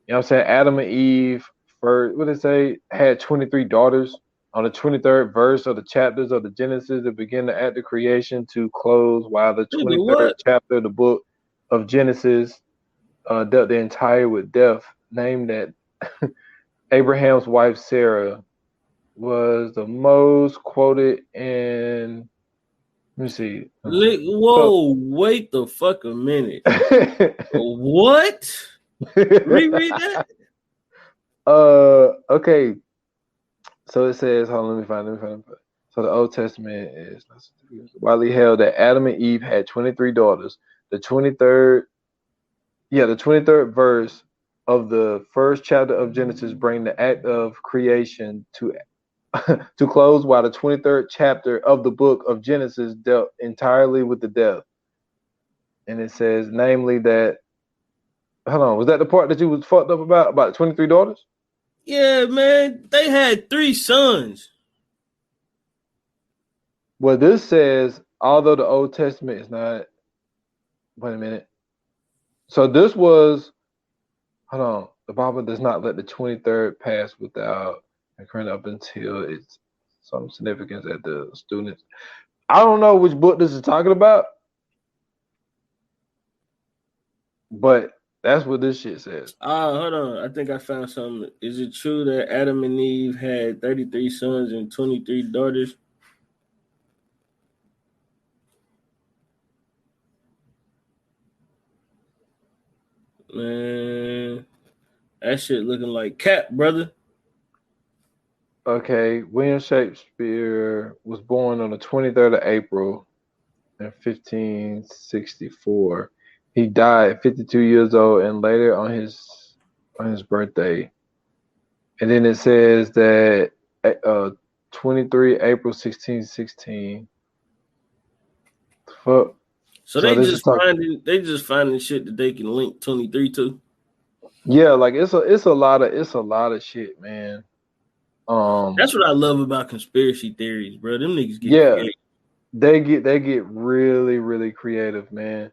you know what I'm saying, Adam and Eve, first, what did it say, had 23 daughters. On the 23rd verse of the chapters of the Genesis, it began the act of creation to close, while the 23rd chapter of the book of Genesis dealt the entire with death, named that Abraham's wife Sarah was the most quoted in. Let me see. Whoa, wait the fuck a minute. What? Reread that? Okay. So it says, hold on, let me find it. So the Old Testament is widely held that Adam and Eve had 23 daughters. The 23rd verse of the first chapter of Genesis bring the act of creation to close, while the 23rd chapter of the book of Genesis dealt entirely with the death. And it says, namely, that, hold on, was that the part that you was fucked up about 23 daughters? Yeah, man, they had 3 sons. Well, this says, although the Old Testament is not, wait a minute. So this was, hold on, the Bible does not let the 23rd pass without occurring up until it's some significance at the students. I don't know which book this is talking about, but that's what this shit says. Hold on. I think I found something. Is it true that Adam and Eve had 33 sons and 23 daughters? Man, that shit looking like Cap, brother. Okay, William Shakespeare was born on the 23rd of April in 1564. He died at 52 years old and later on his birthday. And then it says that 23 April 1616. Fuck. So they just finding shit that they can link 23 to. Yeah, like it's a lot of shit, man. That's what I love about conspiracy theories, bro. Them niggas get creative. They get really, really creative, man.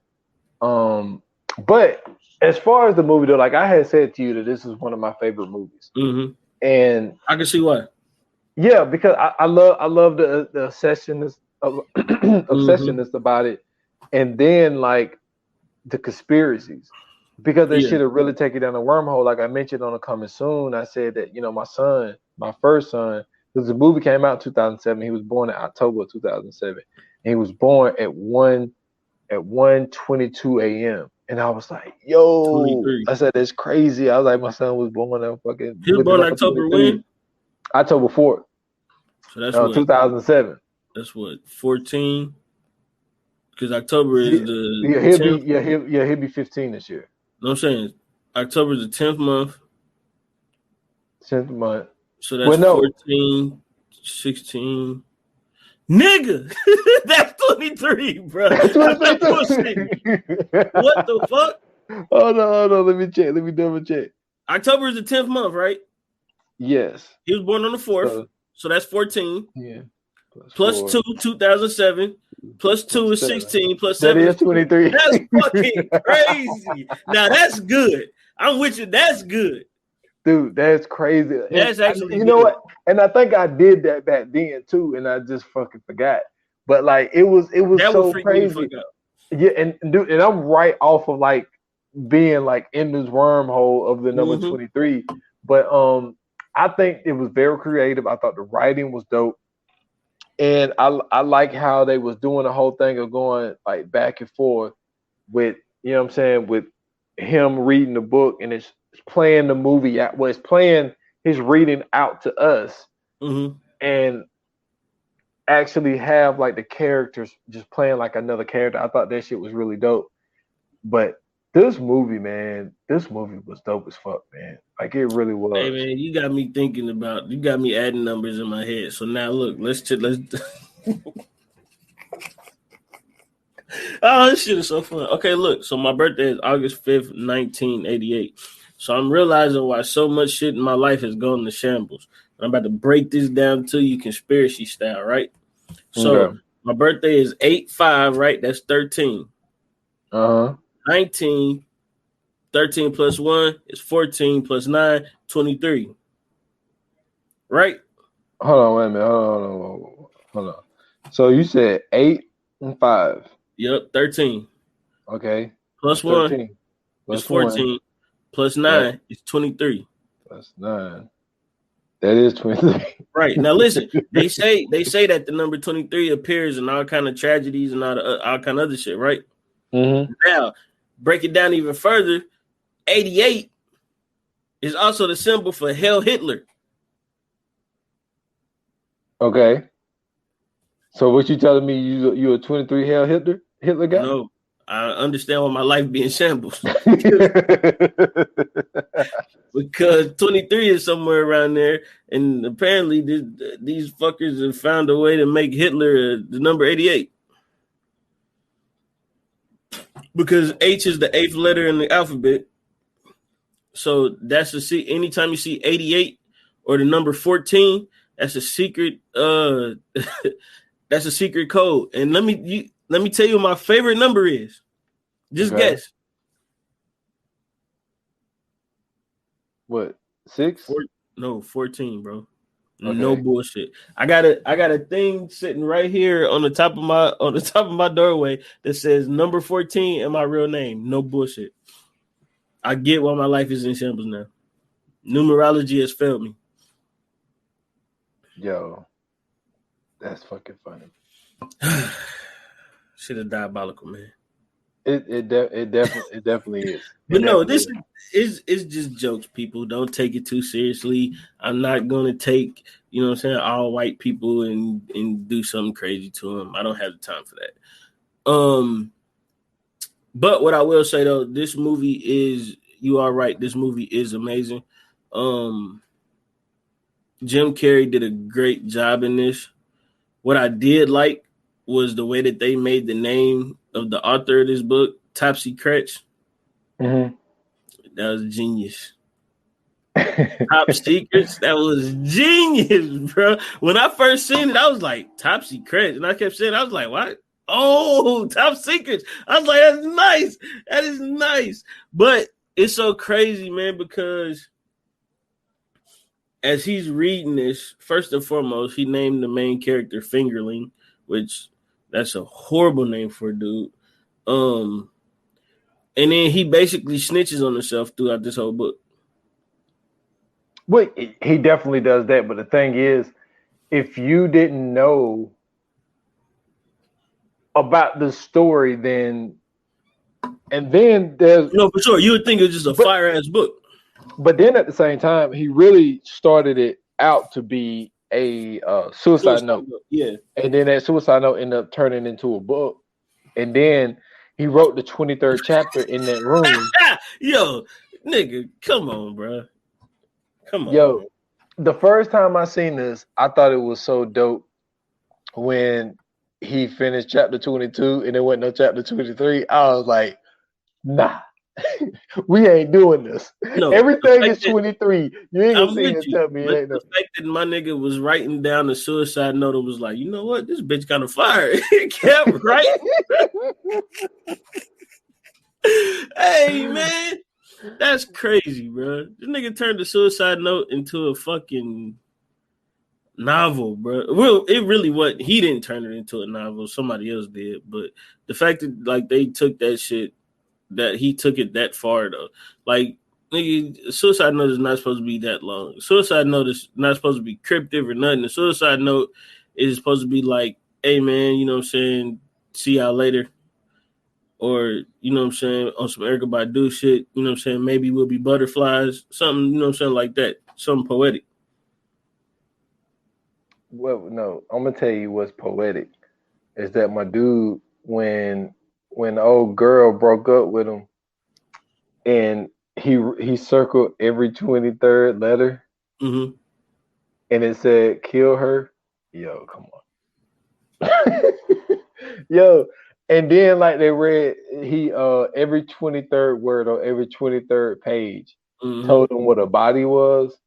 But as far as the movie though, like I had said to you that this is one of my favorite movies. Mm-hmm. And I can see why. Yeah, because I love the obsessionist about it, and then like the conspiracies, because they should have really taken down the wormhole. Like I mentioned on the Coming Soon, I said that my first son, because the movie came out in 2007. He was born in October of 2007, and he was born at 1:22 a.m. And I was like, yo, 23. I said, that's crazy. I was like, my son was born on fucking. He was born October when? October 4th. So that's 2007. That's what, 14? Because October is he'll be 15 this year. No, I'm saying October is the 10th month. 10th month. So that's 14, 16. Nigga, that's 23, bro. That's what the fuck? Hold on. Let me check. Let me double check. October is the 10th month, right? Yes. He was born on the 4th, so that's 14. Yeah. Plus 2, 2007. Plus 2 is 16. Plus 7 is 23. That's fucking crazy. Now that's good. I'm with you. That's good. Dude, that's crazy. That's actually, you know what? And I think I did that back then too, and I just fucking forgot. But like, it was that so crazy. Yeah, and dude, and I'm right off of like being like in this wormhole of the number 23. But I think it was very creative. I thought the writing was dope, and I like how they was doing the whole thing of going like back and forth with, you know what I'm saying, with him reading the book and it's playing the movie out. Well, it's playing his reading out to us, and actually have like the characters just playing like another character. I thought that shit was really dope. But this movie, man, was dope as fuck, man. Like it really was. Hey man, you got me adding numbers in my head. So now look, let's Oh, this shit is so fun. Okay, look. So my birthday is August 5th, 1988. So I'm realizing why so much shit in my life has gone to shambles. I'm about to break this down to you conspiracy style, right? So Okay. my birthday is 8/5, right? That's 13. 19, 13 plus 1 is 14 plus 9, 23. Right? Hold on, wait a minute. Hold on. So you said 8 and 5. Yep, 13. Okay. Plus That's 1 13. is Plus 14. 1. Plus Yep. 9 is 23. Plus 9. That is 23. Right. Now listen, they say that the number 23 appears in all kind of tragedies and all kind of other shit, right? Mm-hmm. Now, break it down even further, 88 is also the symbol for Hell Hitler. Okay. So what you telling me? You a 23 Hell Hitler guy? No, I understand why my life be in shambles. Because 23 is somewhere around there, and apparently these fuckers have found a way to make Hitler the number 88. Because H is the 8th letter in the alphabet. So that's a see. Anytime you see 88 or the number 14, that's a secret. That's a secret code. And let me tell you what my favorite number is. Just guess. What? 6? No, 14, bro. Okay. No bullshit. I got a thing sitting right here on the top of my doorway that says number 14 and my real name. No bullshit. I get why my life is in shambles now. Numerology has failed me. Yo, that's fucking funny. Shit is diabolical, man. It definitely is. But no, this is just jokes, people. Don't take it too seriously. I'm not gonna take, all white people and do something crazy to them. I don't have the time for that. But what I will say though, this movie is, you are right, this movie is amazing. Jim Carrey did a great job in this. What I did like was the way that they made the name of the author of this book, Topsy Cretch. Mm-hmm. That was genius. Top Secrets, that was genius, bro. When I first seen it, I was like, Top Secrets. And I kept saying, I was like, what? Oh, Top Secrets. I was like, that's nice. That is nice. But it's so crazy, man, because as he's reading this, first and foremost, he named the main character Fingerling, which that's a horrible name for a dude. And then he basically snitches on himself throughout this whole book. Well, he definitely does that. But the thing is, if you didn't know about the story, then there's no, for sure, you would think it was just a fire ass book. But then at the same time, he really started it out to be a suicide note. Yeah. And then that suicide note ended up turning into a book. And then he wrote the 23rd chapter in that room. Yo, nigga, come on, bro. Come on. Yo, the first time I seen this, I thought it was so dope when he finished chapter 22 and there wasn't no chapter 23. I was like, nah. We ain't doing this. No, everything is 23. You ain't gonna see it. Tell me it ain't the fact that my nigga was writing down the suicide note and was like, you know what, this bitch kind of fire. He kept writing. Hey man, that's crazy, bro. This nigga turned the suicide note into a fucking novel, bro. Well, it really was. He didn't turn it into a novel. Somebody else did. But the fact that like they took that shit, that he took it that far though. Like, nigga, suicide note is not supposed to be that long. Suicide note is not supposed to be cryptic or nothing. The suicide note is supposed to be like, hey man, you know what I'm saying? See y'all later. Or, you know what I'm saying, on some Erykah Badu shit, you know what I'm saying? Maybe we'll be butterflies, something, you know what I'm saying, like that. Something poetic. Well, no, I'm gonna tell you what's poetic is that my dude, when the old girl broke up with him, and he circled every 23rd letter, Mm-hmm. and it said "kill her." Yo, come on. Yo, and then like they read he every 23rd word on every 23rd page told him what a body was.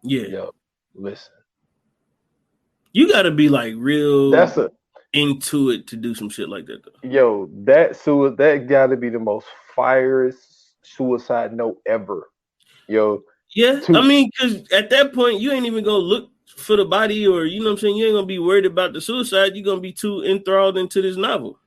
Yeah. Yo, listen. You gotta be like real That's into it to do some shit like that though. Yo, that gotta be the most fierest suicide note ever. Yo. Yeah, I mean, because at that point you ain't even gonna look for the body, or you know what I'm saying, you ain't gonna be worried about the suicide. You're gonna be too enthralled into this novel.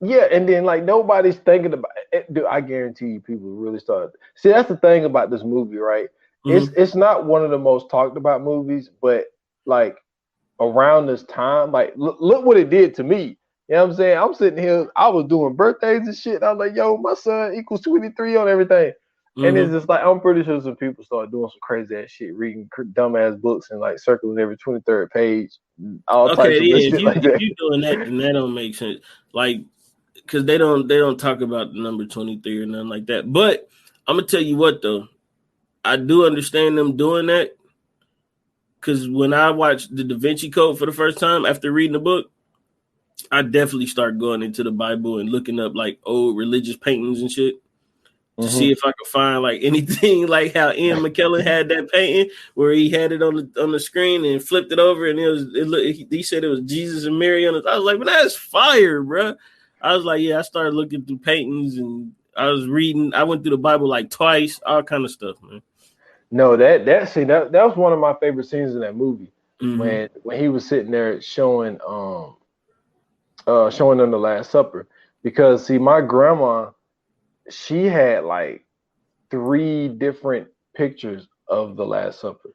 Yeah, and then like nobody's thinking about it. Dude, I guarantee you people really start. See, that's the thing about this movie, right? It's not one of the most talked about movies, but like around this time, like look what it did to me. You know what I'm saying? I'm sitting here, I was doing birthdays and shit. I was like, yo, my son equals 23 on everything. And it's just like, I'm pretty sure some people start doing some crazy ass shit, reading dumbass books and like circling every 23rd page. All types of shit if like that. you doing that, then that don't make sense. Like, because they don't talk about the number 23 or nothing like that. But I'm gonna tell you what though, I do understand them doing that. Because when I watched the Da Vinci Code for the first time after reading the book, I definitely start going into the Bible and looking up like old religious paintings and shit to see if I could find like anything like how Ian McKellen had that painting where he had it on the screen and flipped it over and he said it was Jesus and Mary on it. I was like, man, that's fire, bro. I was like, yeah, I started looking through paintings and I was reading. I went through the Bible like twice, all kind of stuff, man. No, that was one of my favorite scenes in that movie when he was sitting there showing them the Last Supper, because see, my grandma, she had like 3 different pictures of the Last Supper,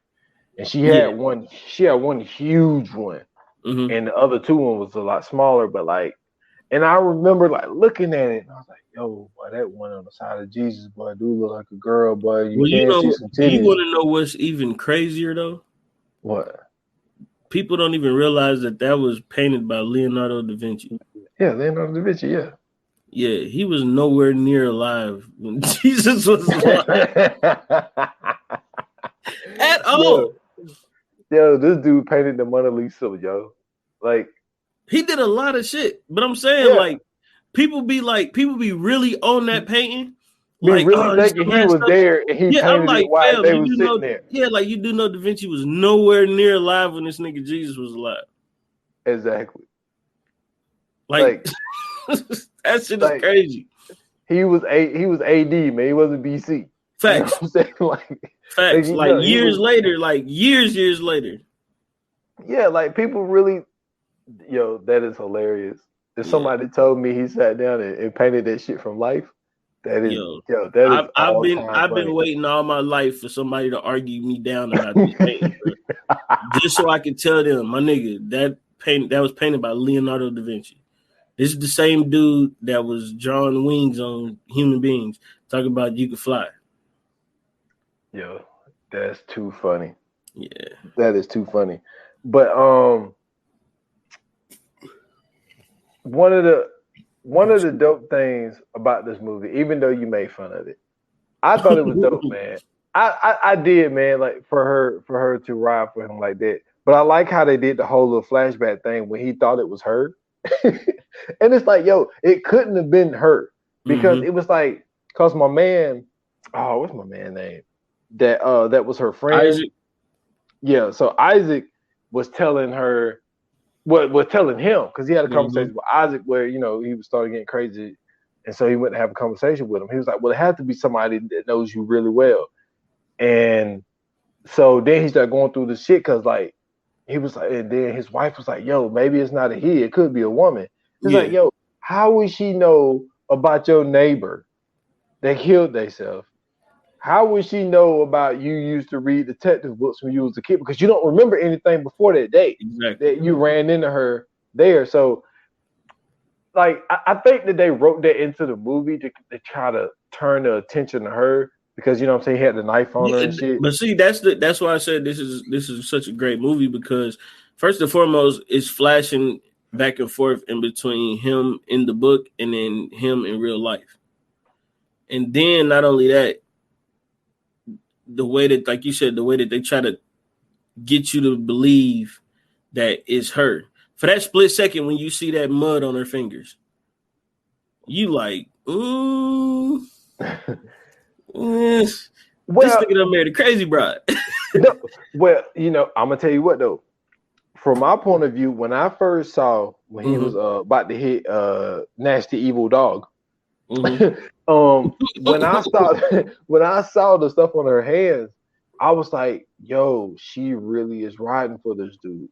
and she had one huge one, and the other 2 one was a lot smaller, but like, and I remember like looking at it and I was like, yo, boy, that one on the side of Jesus, boy, dude look like a girl, boy. You can see some titties. You want to know what's even crazier though? What? People don't even realize that was painted by Leonardo da Vinci. Yeah, Leonardo da Vinci, yeah. Yeah, he was nowhere near alive when Jesus was alive. At all. Yo, this dude painted the Mona Lisa, yo. Like, he did a lot of shit. But I'm saying, like, people be really on that painting. Like, really thinking he was there and he painted it while they were sitting there. Yeah, like you do know Da Vinci was nowhere near alive when this nigga Jesus was alive. Exactly. Like that shit is crazy. He was AD, man. He wasn't BC. Facts. You know what I'm saying? Facts. Like years later. Yeah, like people really, yo, that is hilarious. If somebody told me he sat down and painted that shit from life, that is, I've been waiting all my life for somebody to argue me down about this painting, just so I can tell them, my nigga, that was painted by Leonardo da Vinci. This is the same dude that was drawing wings on human beings. Talking about you can fly. Yo, that's too funny. Yeah, that is too funny. But one of the dope things about this movie, even though you made fun of it, I thought it was dope, man. I did, man. Like for her to ride for him like that. But I like how they did the whole little flashback thing when he thought it was her. And it's like, yo, it couldn't have been her, because it was like, cause my man, what's my man name? That was her friend. Isaac. Yeah, so Isaac was telling her, was telling him, because he had a conversation with Isaac where, you know, he was starting getting crazy, and so he went to have a conversation with him. He was like, well, it has to be somebody that knows you really well. And so then he started going through the shit, because like, he was like, and then his wife was like, yo, maybe it's not a he, it could be a woman. He's like, yo, how would she know about your neighbor that killed themselves? How would she know about you used to read detective books when you was a kid? Because you don't remember anything before that day that you ran into her there. So, like, I think that they wrote that into the movie to try to turn the attention to her, because, you know what I'm saying, he had the knife on her and shit. But see, that's why I said this is such a great movie, because first and foremost, it's flashing back and forth in between him in the book and then him in real life. And then not only that, the way that, like you said, the way that they try to get you to believe that it's her. For that split second when you see that mud on her fingers, you like, ooh. This nigga done married a crazy bride. No, well, you know, I'm gonna tell you what though. From my point of view, when I first saw when he was about to hit Nasty Evil Dog, when I saw the stuff on her hands, I was like, yo, she really is riding for this dude.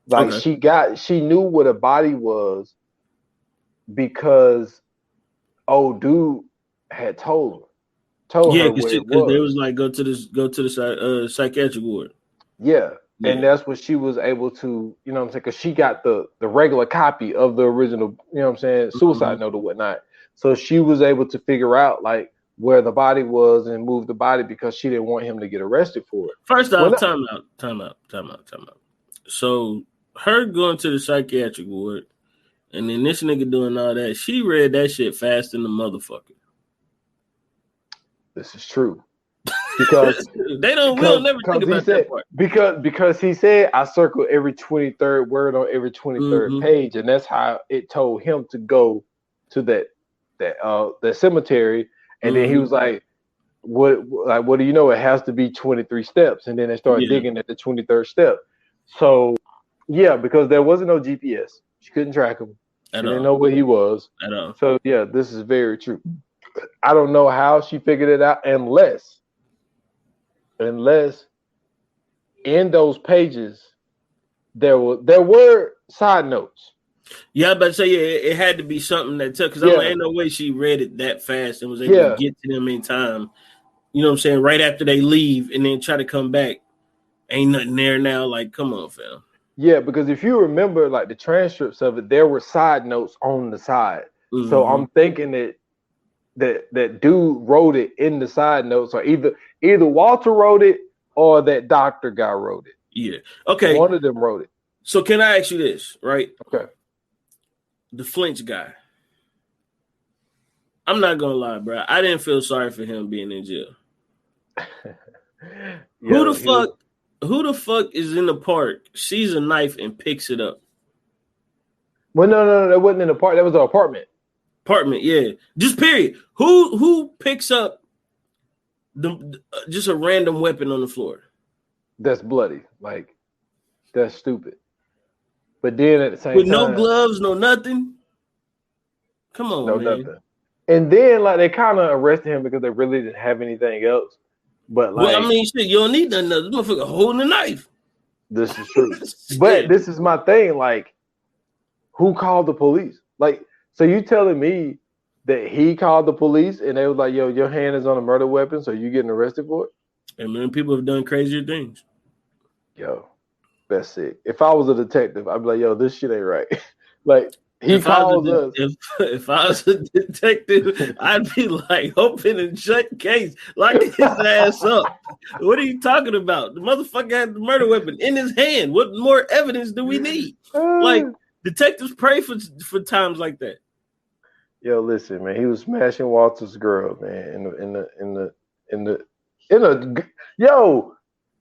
Like she knew what a body was because old dude had told her where it was. Because they was like, go to the psychiatric ward. Yeah. And that's what she was able to, you know what I'm saying? Because she got the regular copy of the original, you know what I'm saying, suicide note or whatnot. So she was able to figure out like where the body was and move the body because she didn't want him to get arrested for it. First off, time out. So her going to the psychiatric ward and then this nigga doing all that, she read that shit fast in the motherfucker. This is true. Because we'll never think about that part. Because he said I circled every 23rd word on every 23rd page, and that's how it told him to go to that cemetery. And then he was like, what do you know? It has to be 23 steps. And then they started digging at the 23rd step. So yeah, because there wasn't no GPS. She couldn't track him. She didn't know where he was. At all. So yeah, this is very true. I don't know how she figured it out unless in those pages there were side notes. Yeah, I about to say it had to be something that took because ain't no way she read it that fast and was able to get to them in time. You know what I'm saying? Right after they leave and then try to come back, ain't nothing there now. Like, come on, fam. Yeah, because if you remember, like the transcripts of it, there were side notes on the side. So I'm thinking that dude wrote it in the side notes, or either Walter wrote it or that doctor guy wrote it. Yeah. Okay. One of them wrote it. So can I ask you this, right? Okay. The flinch guy. I'm not gonna lie, bro. I didn't feel sorry for him being in jail. Who the fuck is in the park, sees a knife and picks it up? Well, no, that wasn't in the park. That was an apartment. Apartment, yeah. Just period. Who picks up just a random weapon on the floor? That's bloody. Like, that's stupid. But then at the same with time, no gloves, no nothing. Come on, no man. Nothing. And then like they kind of arrested him because they really didn't have anything else. But like, well, I mean, shit, you don't need nothing else. This motherfucker holding a knife. This is true. But this is my thing. Like, who called the police? Like, so you telling me that he called the police and they was like, yo, your hand is on a murder weapon, so you getting arrested for it? And man, people have done crazier things. Yo, that's sick. If I was a detective, I'd be like, yo, this shit ain't right. Like, he calls us. If I was a detective, I'd be like, open and shut case, lock his ass up. What are you talking about? The motherfucker had the murder weapon in his hand. What more evidence do we need? Like, detectives pray for times like that. Yo, listen, man. He was smashing Walter's girl, man. Yo.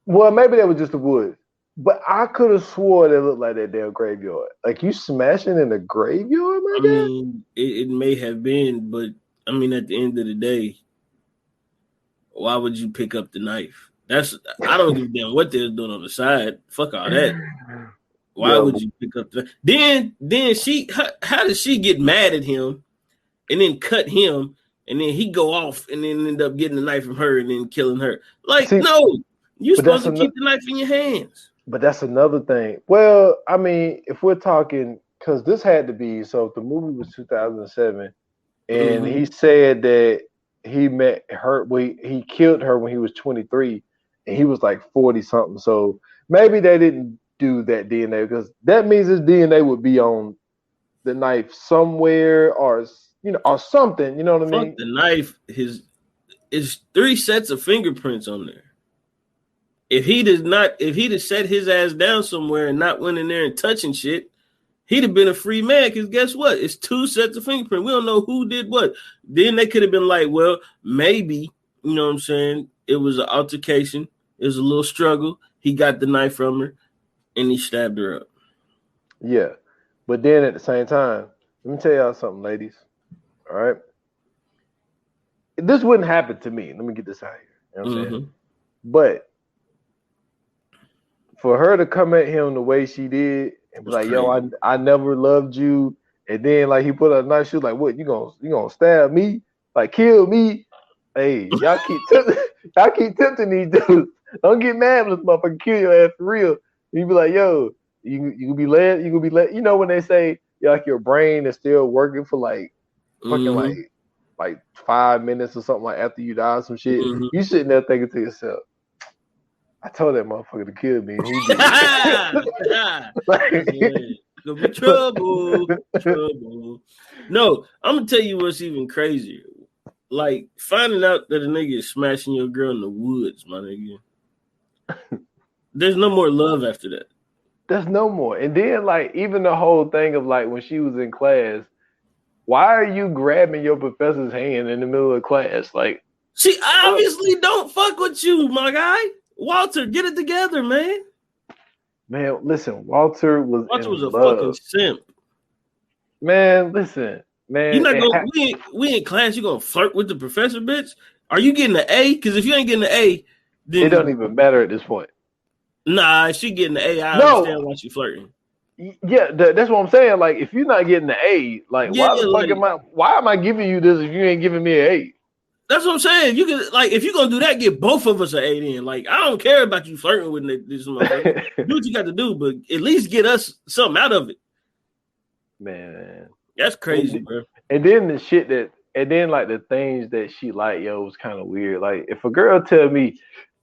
Well, maybe that was just the woods. But I could have swore they looked like that damn graveyard. Like, you smashing in a graveyard, man? I mean, it may have been, but I mean, at the end of the day, why would you pick up the knife? I don't give a damn what they're doing on the side. Fuck all that. Why would you pick up the? Then how does she get mad at him and then cut him and then he go off and then end up getting the knife from her and then killing her? Like, no, you're supposed to keep the knife in your hands. But that's another thing. Well, I mean, if we're talking, because this had to be, so if the movie was 2007, and he said that he met her, he killed her when he was 23, and he was like 40 something. So maybe they didn't do that DNA because that means his DNA would be on the knife somewhere, or or something. You know what I mean? The knife, is 3 sets of fingerprints on there. If he'd have set his ass down somewhere and not went in there and touching shit, he'd have been a free man. Because guess what? It's 2 sets of fingerprints. We don't know who did what. Then they could have been like, well, maybe, you know what I'm saying? It was an altercation. It was a little struggle. He got the knife from her and he stabbed her up. Yeah. But then at the same time, let me tell y'all something, ladies. All right. This wouldn't happen to me. Let me get this out here. You know what I'm saying? But for her to come at him the way she did and be like, crazy. yo, I never loved you. And then like he put a knife, she was like, what, you gonna stab me? Like kill me? Hey, y'all keep tempting these dudes. Don't get mad when this motherfucker kill your ass for real. You be like, yo, you gonna be led, you know when they say like your brain is still working for like fucking like 5 minutes or something like after you die or some shit. You sitting there thinking to yourself, I told that motherfucker to kill me and he did. Gonna be trouble. No, I'm gonna tell you what's even crazier. Like finding out that a nigga is smashing your girl in the woods, my nigga. There's no more love after that. There's no more. And then like even the whole thing of like when she was in class, why are you grabbing your professor's hand in the middle of class? Like she obviously don't fuck with you, my guy. Walter, get it together, man. Man, listen, Walter was a love. Fucking simp. Man, listen, man. You're not gonna we in class, you gonna flirt with the professor, bitch? Are you getting an A? Because if you ain't getting an A, then it don't even matter at this point. Nah, if she getting an A, I understand why she flirting. Yeah, that's what I'm saying. Like, if you're not getting the A, like, why am I giving you this if you ain't giving me an A? That's what I'm saying. You can like if you're gonna do that, give both of us an A then. Like, I don't care about you flirting with this motherfucker. Do what you got to do, but at least get us something out of it. Man. That's crazy, bro. And then the shit like the things that she like, yo, was kind of weird. Like, if a girl tell me,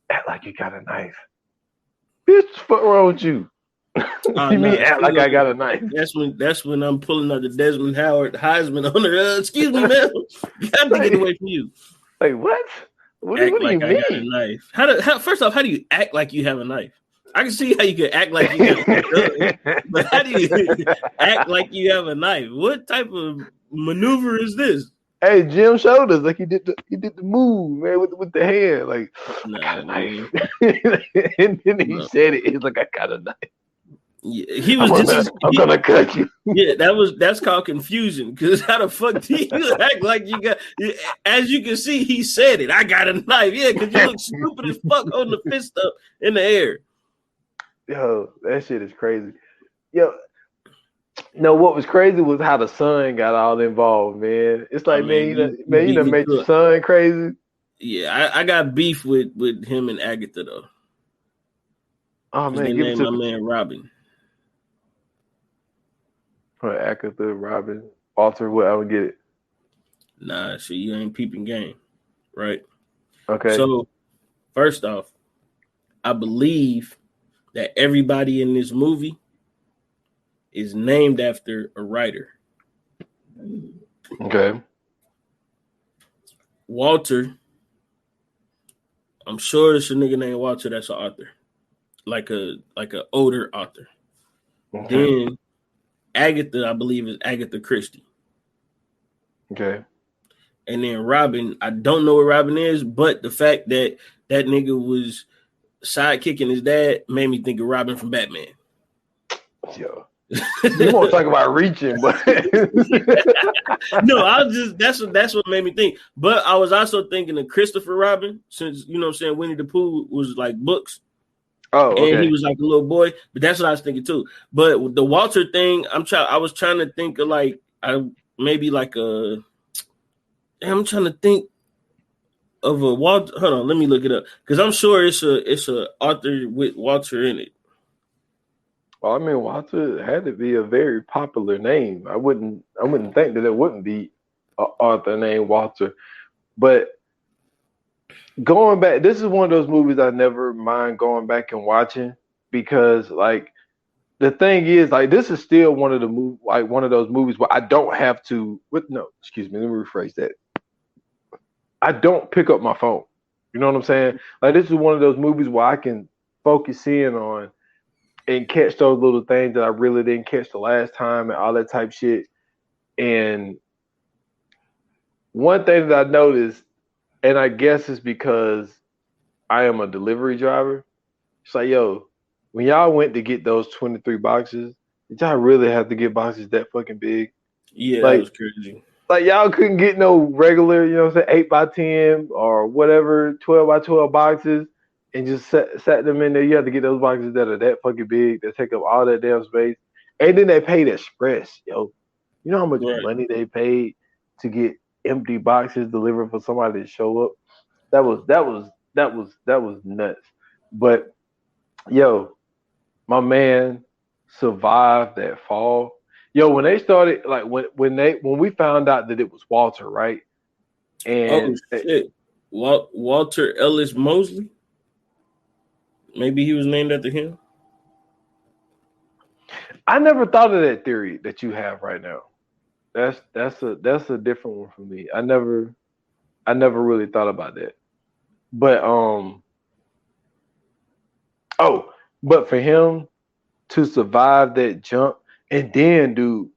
act like you got a knife. Bitch, what's wrong with you? Act like I got a knife. That's when I'm pulling out the Desmond Howard Heisman on her. Excuse me, man. Got to get away from you. Like what? What do you mean? I got a knife. First off, how do you act like you have a knife? I can see how you can act like you have a gun, but how do you act like you have a knife? What type of maneuver is this? Hey, Jim showed us like he did the move, man, with the hand, like I got a knife. And then he said it. He's like, I got a knife. Yeah, he was I'm gonna cut you. Yeah, that's called confusion. Because how the fuck do you act like you got? As you can see, he said it. I got a knife. Yeah, because you look stupid as fuck holding the fist up in the air. Yo, that shit is crazy. Yo, no, what was crazy was how the son got all involved, man. It's like, you done made your son crazy. Yeah, I got beef with him and Agatha though. Oh man, give it to my man Robin. Agatha, Robin, Walter, I don't get it. Nah, so you ain't peeping game, right? Okay. So first off, I believe that everybody in this movie is named after a writer. Okay. Walter, I'm sure it's a nigga named Walter that's an author, like a older author. Okay. Then Agatha, I believe, is Agatha Christie. Okay. And then Robin, I don't know what Robin is, but the fact that that nigga was sidekicking his dad made me think of Robin from Batman. Yo. You won't talk about reaching, but no, that's what made me think. But I was also thinking of Christopher Robin, since you know what I'm saying, Winnie the Pooh was like books. Oh, okay. And he was like a little boy, but that's what I was thinking too. But with the Walter thing, I was trying to think of like I'm trying to think of a Walter. Hold on, let me look it up because I'm sure it's a author with Walter in it. Well, I mean, Walter had to be a very popular name. I wouldn't think that it wouldn't be an author named Walter. But going back, this is one of those movies I never mind going back and watching because, like, the thing is, like, this is still one of those movies where I don't have to. Excuse me, let me rephrase that. I don't pick up my phone. You know what I'm saying? Like, this is one of those movies where I can focus in on and catch those little things that I really didn't catch the last time and all that type shit. And one thing that I noticed, and I guess it's because I am a delivery driver, it's like, yo, when y'all went to get those 23 boxes, Did y'all really have to get boxes that fucking big? Yeah, that Like, was crazy. like y'all couldn't get no regular, you know what I'm saying, 8x10 or whatever, 12x12 boxes and just sat them in there. You have to get those boxes that are that fucking big, that take up all that damn space. And then they paid express, yo. You know how much Right. money they paid to get empty boxes delivered for somebody to show up? That was nuts. But yo, my man survived that fall. Yo, when they started, like when we found out that it was Walter, right? Oh And shit, Walter Ellis Mosley. Maybe he was named after him. I never thought of that theory that you have right now. That's a different one for me. I never really thought about that. But oh, but for him to survive that jump and then dude,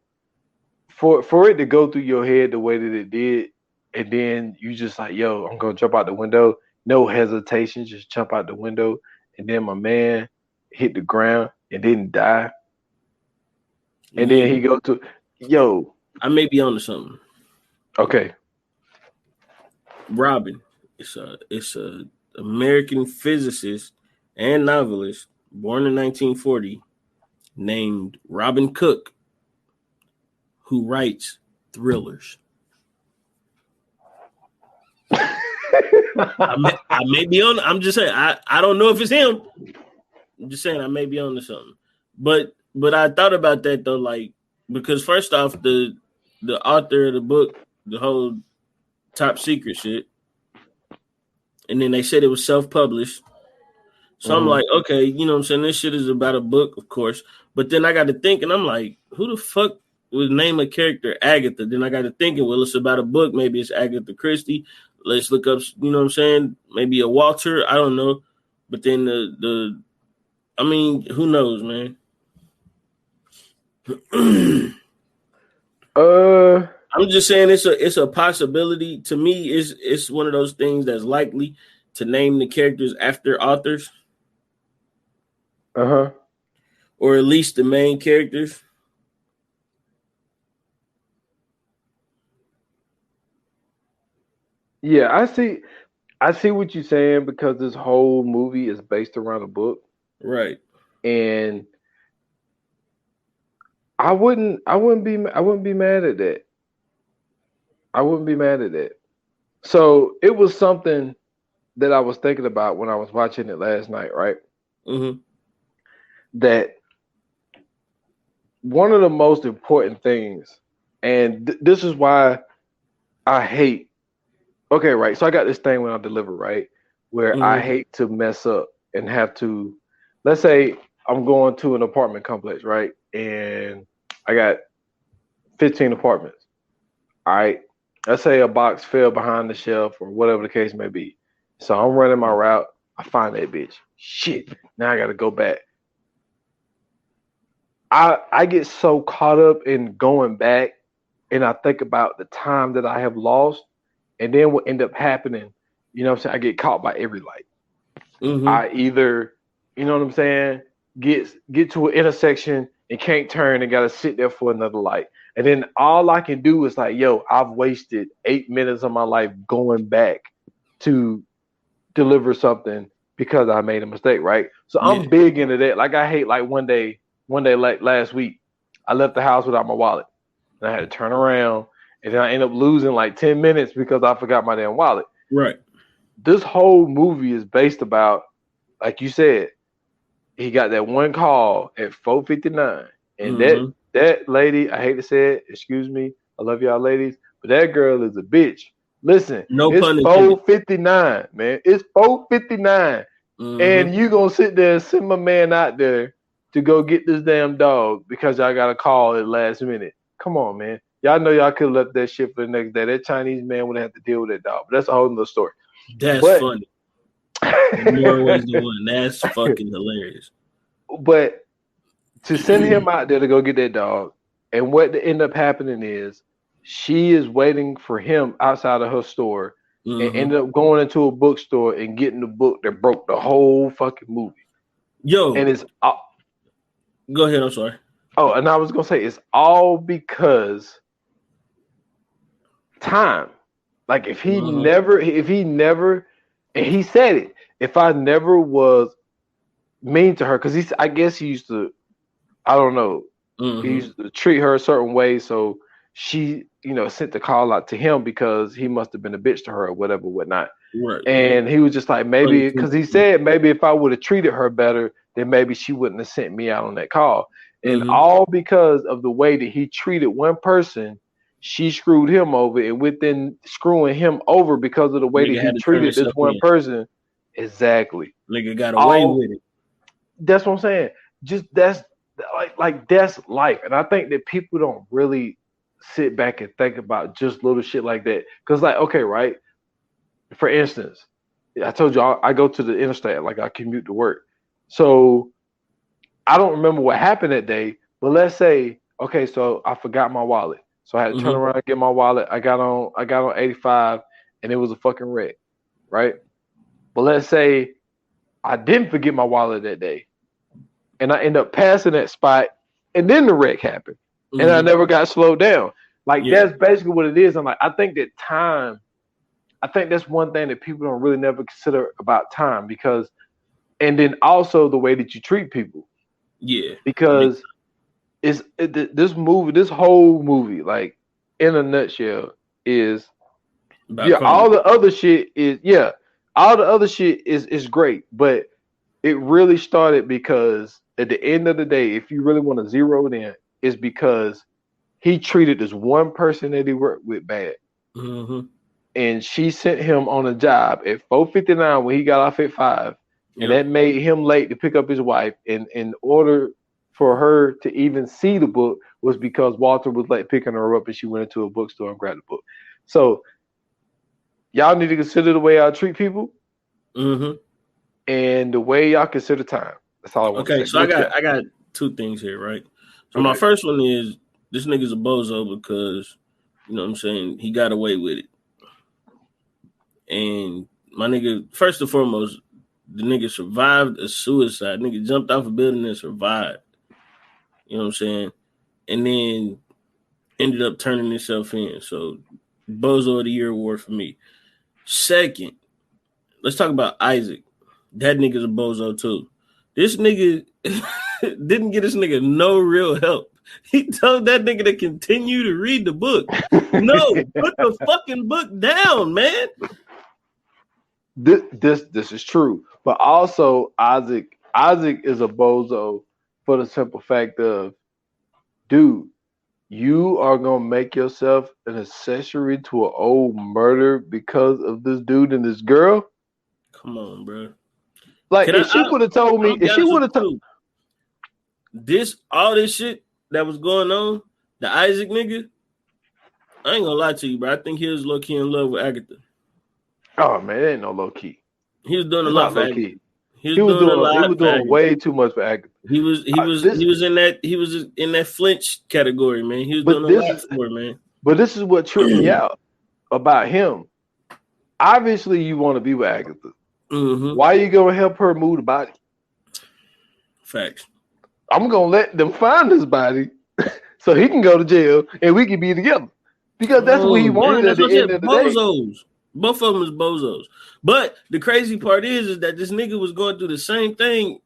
for it to go through your head the way that it did, and then you just like, yo, I'm gonna jump out the window, no hesitation, just jump out the window, and then my man hit the ground and didn't die, and then he go to, yo, I may be onto something. okay, Robin. It's a American physicist and novelist born in 1940 named Robin Cook who writes thrillers. I may be on. I'm just saying. I don't know if it's him. I'm just saying I may be on to something. But I thought about that though, like because first off, the author of the book, the whole top secret shit, and then they said it was self-published. So I'm like, okay, you know what I'm saying? This shit is about a book, of course. But then I got to think, and I'm like, who the fuck would name a character Agatha? Then I got to thinking, well, it's about a book. Maybe it's Agatha Christie. Let's look up, you know what I'm saying? Maybe a Walter. I don't know. But then I mean, who knows, man? I'm just saying it's a possibility. To me, it's one of those things that's likely to name the characters after authors. Or at least the main characters. Yeah, I see what you're saying because this whole movie is based around a book. Right. And I wouldn't be mad at that. I wouldn't be mad at that. So it was something that I was thinking about when I was watching it last night, right? Mm-hmm. That one of the most important things, and this is why I hate. Okay, right. So I got this thing when I deliver, right, where I hate to mess up and have to. Let's say I'm going to an apartment complex, right, and I got 15 apartments. All right. Let's say a box fell behind the shelf or whatever the case may be. So I'm running my route. I find that bitch. Shit. Now I got to go back. I get so caught up in going back and I think about the time that I have lost and then what end up happening, you know what I'm saying? I get caught by every light. I either, you know what I'm saying, get to an intersection and can't turn and gotta sit there for another light. And then all I can do is like, yo, I've wasted 8 minutes of my life going back to deliver something because I made a mistake, right? So I'm big into that. Like I hate like one day like last week, I left the house without my wallet. And I had to turn around and then I ended up losing like 10 minutes because I forgot my damn wallet. Right. This whole movie is based about, like you said, he got that one call at 4:59. And that lady, I hate to say it, excuse me, I love y'all ladies, but that girl is a bitch. Listen, it's 4:59, man. It's 4:59. And you gonna sit there and send my man out there to go get this damn dog because y'all got a call at last minute. Come on, man. Y'all know y'all could have left that shit for the next day. That Chinese man would have to deal with that dog. But that's a whole nother story. That's funny. More ways than one. That's fucking hilarious. But to send him out there to go get that dog, and what end up happening is she is waiting for him outside of her store and ended up going into a bookstore and getting the book that broke the whole fucking movie. Yo. And it's go ahead, I'm sorry. Oh, and I was gonna say it's all because time. Like if he never, and he said it. If I never was mean to her, because I guess he used to, I don't know, he used to treat her a certain way, so she, sent the call out to him because he must have been a bitch to her or whatever, whatnot. Right. And he was just like, maybe, because he said maybe if I would have treated her better, then maybe she wouldn't have sent me out on that call. And all because of the way that he treated one person, she screwed him over, and within screwing him over because of the way that he treated this one person, exactly. Nigga got away with it. That's what I'm saying. Just that's like that's life, and I think that people don't really sit back and think about just little shit like that. Because, like, okay, right? For instance, I told you I go to the interstate, like I commute to work, so I don't remember what happened that day. But let's say, okay, so I forgot my wallet. So I had to turn around and get my wallet. I got on 85 and it was a fucking wreck, right? But let's say I didn't forget my wallet that day and I end up passing that spot and then the wreck happened and I never got slowed down. Like that's basically what it is. I'm like, I think that's one thing that people don't really never consider about time and then also the way that you treat people. Yeah. Because this whole movie, like in a nutshell, is all the other shit is great, but it really started because at the end of the day, if you really want to zero it in, is because he treated this one person that he worked with bad, and she sent him on a job at 4:59 when he got off at 5, and that made him late to pick up his wife. And in order for her to even see the book was because Walter was late picking her up and she went into a bookstore and grabbed the book. So y'all need to consider the way y'all treat people and the way y'all consider time. That's all I want to say. Okay, so I got two things here, right? So my first one is this nigga's a bozo because, you know what I'm saying, he got away with it. And my nigga, first and foremost, the nigga survived a suicide. Nigga jumped off a building and survived. You know what I'm saying? And then ended up turning himself in. So, Bozo of the Year award for me. Second, let's talk about Isaac. That nigga's a bozo too. This nigga didn't get this nigga no real help. He told that nigga to continue to read the book. No, put the fucking book down, man. This is true. But also, Isaac is a bozo for the simple fact of, dude, you are gonna make yourself an accessory to an old murder because of this dude and this girl. Come on, bro. Like, if she would have told me, if she would have told all this shit that was going on, the Isaac nigga, I ain't gonna lie to you, bro. I think he was low key in love with Agatha. Oh man, it ain't no low key. He was doing a lot for Agatha. He was doing way too much for Agatha. He was in that flinch category, man. He was doing a lot for her, man. But this is what tripped me out about him. Obviously, you want to be with Agatha. Why are you gonna help her move the body? Facts. I'm gonna let them find his body so he can go to jail and we can be together. Because that's what he wanted at the end of the day. Both of them is bozos. But the crazy part is that this nigga was going through the same thing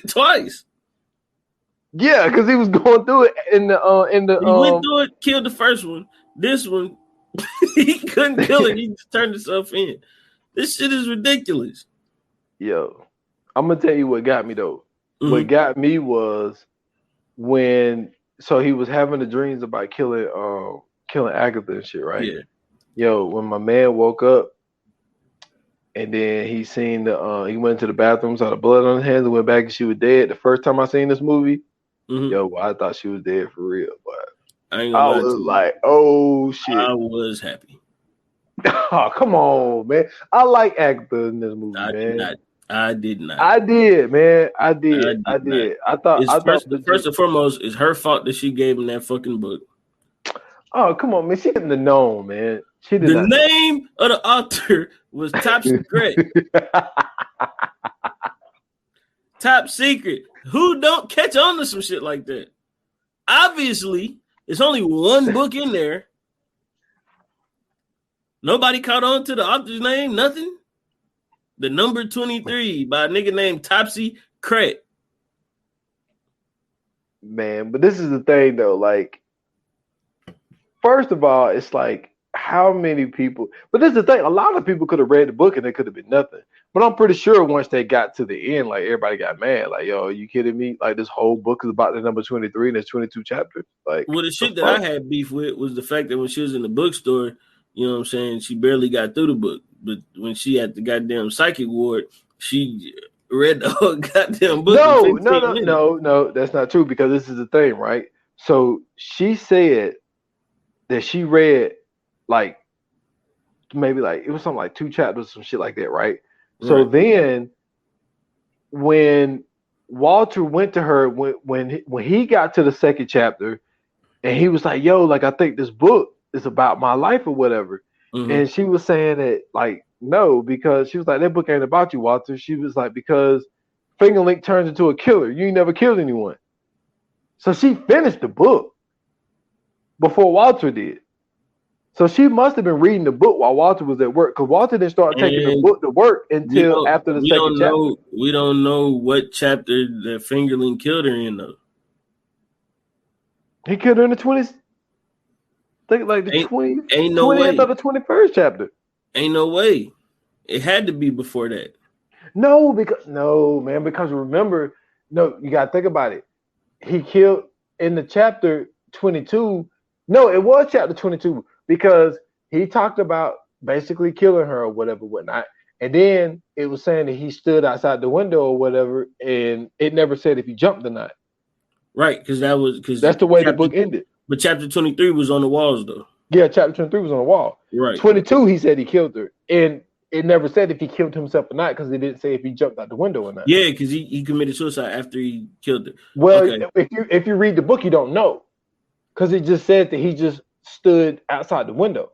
twice. Yeah, because he was going through it in the he went through it, killed the first one. This one, he couldn't kill it. He just turned himself in. This shit is ridiculous. Yo, I'm gonna tell you what got me though. What got me was when he was having the dreams about killing Agatha and shit, right? Yeah. Yo, when my man woke up and then he seen he went to the bathroom, saw the blood on his hands, and went back and she was dead. The first time I seen this movie, yo, I thought she was dead for real. But I was like, oh shit. I was happy. Oh, come on, man. I like Agatha in this movie, man. I did not. I did, man. I did. I thought first and foremost, it's her fault that she gave him that fucking book. Oh, come on, man. She didn't have known, man. The name of the author was Top Secret. Top Secret. Who don't catch on to some shit like that? obviously, it's only one book in there. Nobody caught on to the author's name, nothing. The number 23 by a nigga named Topsy Craig. Man, but this is the thing though. Like, first of all, it's like how many people? But this is the thing. A lot of people could have read the book and it could have been nothing. But I'm pretty sure once they got to the end, like everybody got mad. Like, yo, are you kidding me? Like this whole book is about the number 23 and there's 22 chapters. Like, well, the shit that I had beef with was the fact that when she was in the bookstore, you know what I'm saying, she barely got through the book. But when she had the goddamn psychic ward, she read the whole goddamn book. No, that's not true because this is the thing, right? So she said that she read like maybe like it was something like 2 chapters, some shit like that, right? So then when Walter went to her when he got to the 2nd chapter and he was like, yo, like I think this book is about my life or whatever. Mm-hmm. And she was saying that like no, because she was like, that book ain't about you, Walter. She was like, because Fingerlink turns into a killer. You ain't never killed anyone. So she finished the book before Walter did. So she must have been reading the book while Walter was at work, because Walter didn't start taking the book to work until after the 2nd chapter. We don't know what chapter the Fingerling killed her in, though. He killed her in the 20s. I think like the 20th, ain't no 20th way. Or the 21st chapter. Ain't no way. It had to be before that. No, because remember, you gotta think about it. He killed in the chapter 22. No, it was chapter 22 because he talked about basically killing her or whatnot. And then it was saying that he stood outside the window or whatever, and it never said if he jumped or not. Right, because that's the way the book ended. But chapter 23 was on the walls, though. Yeah, chapter 23 was on the wall. Right. 22, he said he killed her. And it never said if he killed himself or not, because it didn't say if he jumped out the window or not. Yeah, because he committed suicide after he killed her. Well, if you read the book, you don't know. Because it just said that he just stood outside the window.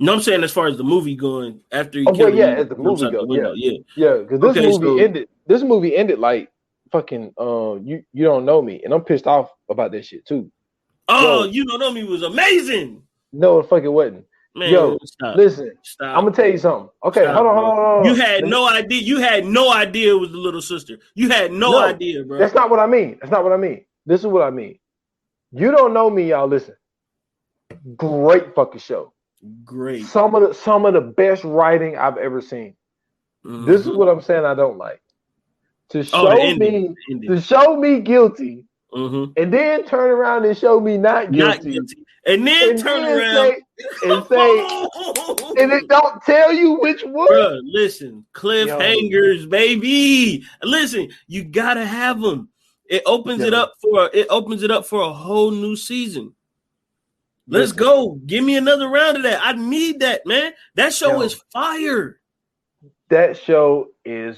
No, I'm saying as far as the movie going, after he killed her. As the movie goes. Yeah, because this movie ended like fucking you don't know me. And I'm pissed off about that shit too. Oh, You Don't Know Me was amazing. No, it fucking wasn't. Man, listen. I'm gonna tell you something. Okay, hold on. You had no idea. You had no idea it was the little sister. You had no idea, bro. That's not what I mean. This is what I mean. You Don't Know Me, y'all. Listen, great fucking show. Great. Some of the best writing I've ever seen. Mm-hmm. This is what I'm saying. I don't like to show me guilty. Mm-hmm. And then turn around and show me not guilty. And then turn around and say and it don't tell you which one. Bruh, listen, cliffhangers, baby. Listen, you gotta have them. It opens it up for a whole new season. Let's go. Give me another round of that. I need that, man. That show is fire. That show is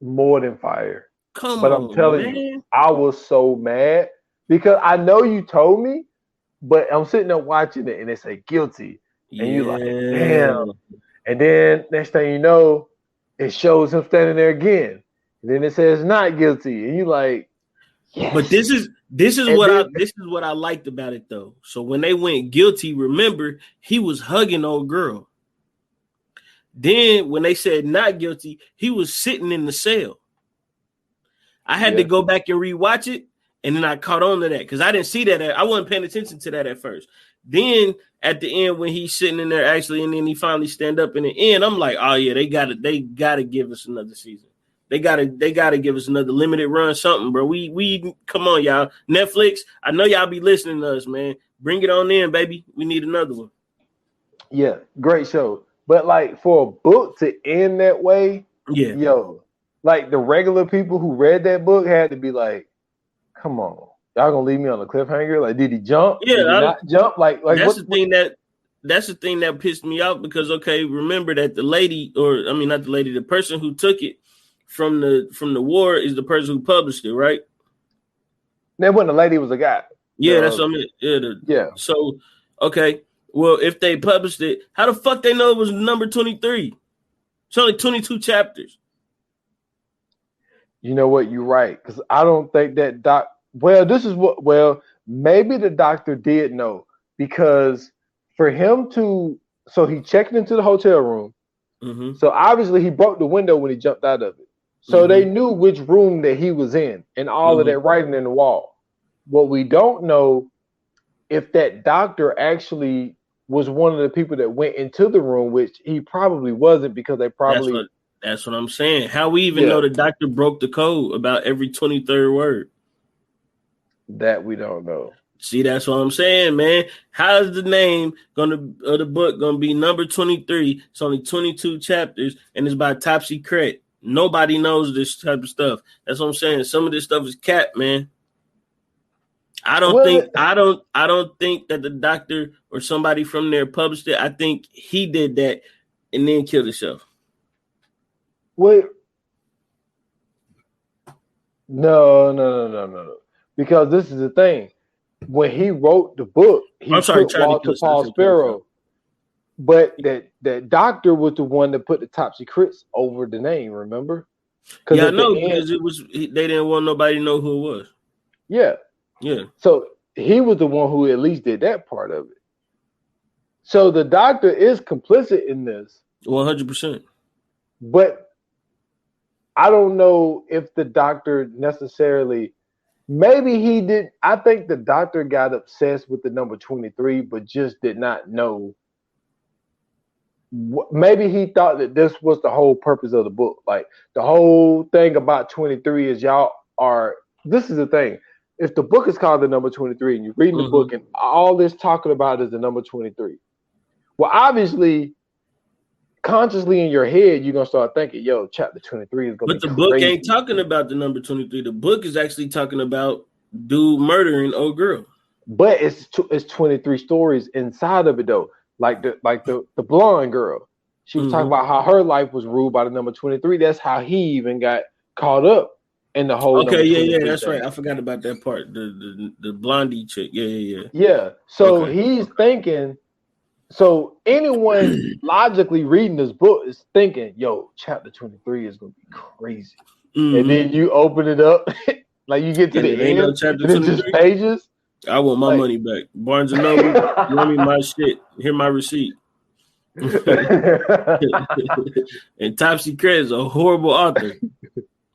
more than fire. But I'm telling you, I was so mad because I know you told me, but I'm sitting there watching it and they say guilty. And you're like, damn. And then next thing you know, it shows him standing there again. And then it says not guilty. And you're like, yes. But this is what I liked about it though. So when they went guilty, remember, he was hugging old girl. Then when they said not guilty, he was sitting in the cell. I had to go back and rewatch it, and then I caught on to that because I didn't see that. I wasn't paying attention to that at first. Then at the end, when he's sitting in there actually, and then he finally stand up in the end, I'm like, oh yeah, they gotta give us another season. They gotta give us another limited run, something, bro. We come on, y'all. Netflix, I know y'all be listening to us, man. Bring it on in, baby. We need another one. Yeah, great show. But like for a book to end that way, like the regular people who read that book had to be like, come on, y'all gonna leave me on a cliffhanger? Like, did he jump? Yeah, did he not jump? Like that's the thing that pissed me off because remember that the person who took it from the war is the person who published it, right? That wasn't a lady, it was a guy. Yeah, that's what I mean. Yeah. So well, if they published it, how the fuck they know it was number 23? It's only 22 chapters. You know what? You're right. Because I don't think that maybe the doctor did know because for him to, so he checked into the hotel room. Mm-hmm. So obviously he broke the window when he jumped out of it. So Mm-hmm. they knew which room that he was in and all of that writing in the wall. What we don't know if that doctor actually was one of the people that went into the room, which he probably wasn't because they probably. That's what I'm saying. How we even know the doctor broke the code about every 23rd word? That we don't know. See, that's what I'm saying, man. How is the name of the book gonna be number 23? It's only 22 chapters, and it's by Topsy Cret. Nobody knows this type of stuff. That's what I'm saying. Some of this stuff is cap, man. I don't think that the doctor or somebody from there published it. I think he did that and then killed himself. Wait. No. Because this is the thing. When he wrote the book, he put Walter Paul Sparrow. But that doctor was the one that put the Topsy Crits over the name, remember? Yeah, I know, because they didn't want nobody to know who it was. Yeah. Yeah. So he was the one who at least did that part of it. So the doctor is complicit in this. 100%. But I don't know if the doctor necessarily, maybe he did. I think the doctor got obsessed with the number 23, but just did not know. Maybe he thought that this was the whole purpose of the book. Like the whole thing about 23 is this is the thing. If the book is called the number 23 and you're reading the book and all this talking about is the number 23, well, obviously, consciously in your head, you're going to start thinking, yo, chapter 23 is going to be crazy. But the book ain't talking about the number 23. The book is actually talking about dude murdering old girl. But it's 23 stories inside of it, though. Like the blonde girl. She was talking about how her life was ruled by the number 23. That's how he even got caught up in the whole. Okay, yeah, that's right. I forgot about that part. The blondie chick. Yeah. Yeah. So he's thinking. So anyone logically reading this book is thinking, "Yo, chapter 23 is gonna be crazy," and then you open it up, like you get to the end, no chapter 23. It's just pages. I want my money back. Barnes and Noble, give me my shit. Here my receipt. And Topsy Cret is a horrible author.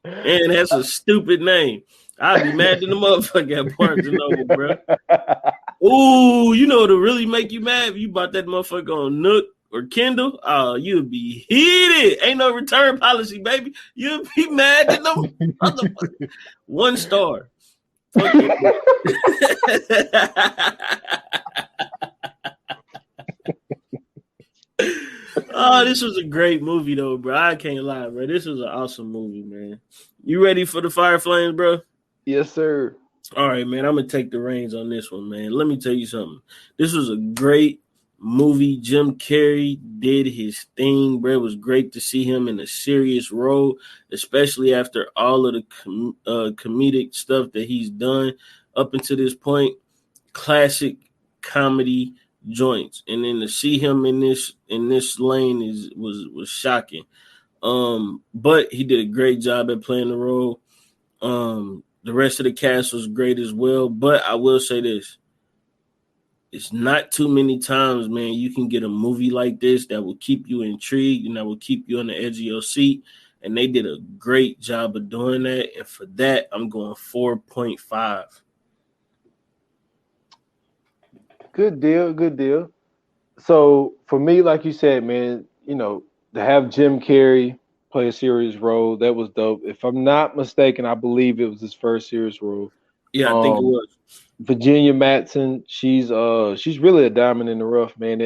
And that's a stupid name. I'd be mad at the motherfucker at Barnes and Noble, bro. Ooh, you know what'll really make you mad? If you bought that motherfucker on Nook or Kindle, you'd be heated. Ain't no return policy, baby. You'd be mad at them motherfucker. 1 star. Oh, this was a great movie though, bro. I can't lie, bro. This was an awesome movie, man. You ready for the Fire Flames, bro? Yes, sir. All right, man. I'm gonna take the reins on this one, man. Let me tell you something. This was a great movie. Jim Carrey did his thing, bro. It was great to see him in a serious role, especially after all of the comedic stuff that he's done up until this point. Classic comedy joints, and then to see him in this lane was shocking. But he did a great job at playing the role. The rest of the cast was great as well. But I will say this. It's not too many times, man, you can get a movie like this that will keep you intrigued and that will keep you on the edge of your seat. And they did a great job of doing that. And for that, I'm going 4.5. Good deal. So for me, like you said, man, you know, to have Jim Carrey play a serious role, that was dope. If I'm not mistaken, I believe it was his first serious role. Yeah, I think it was. Virginia Madsen, she's really a diamond in the rough, man.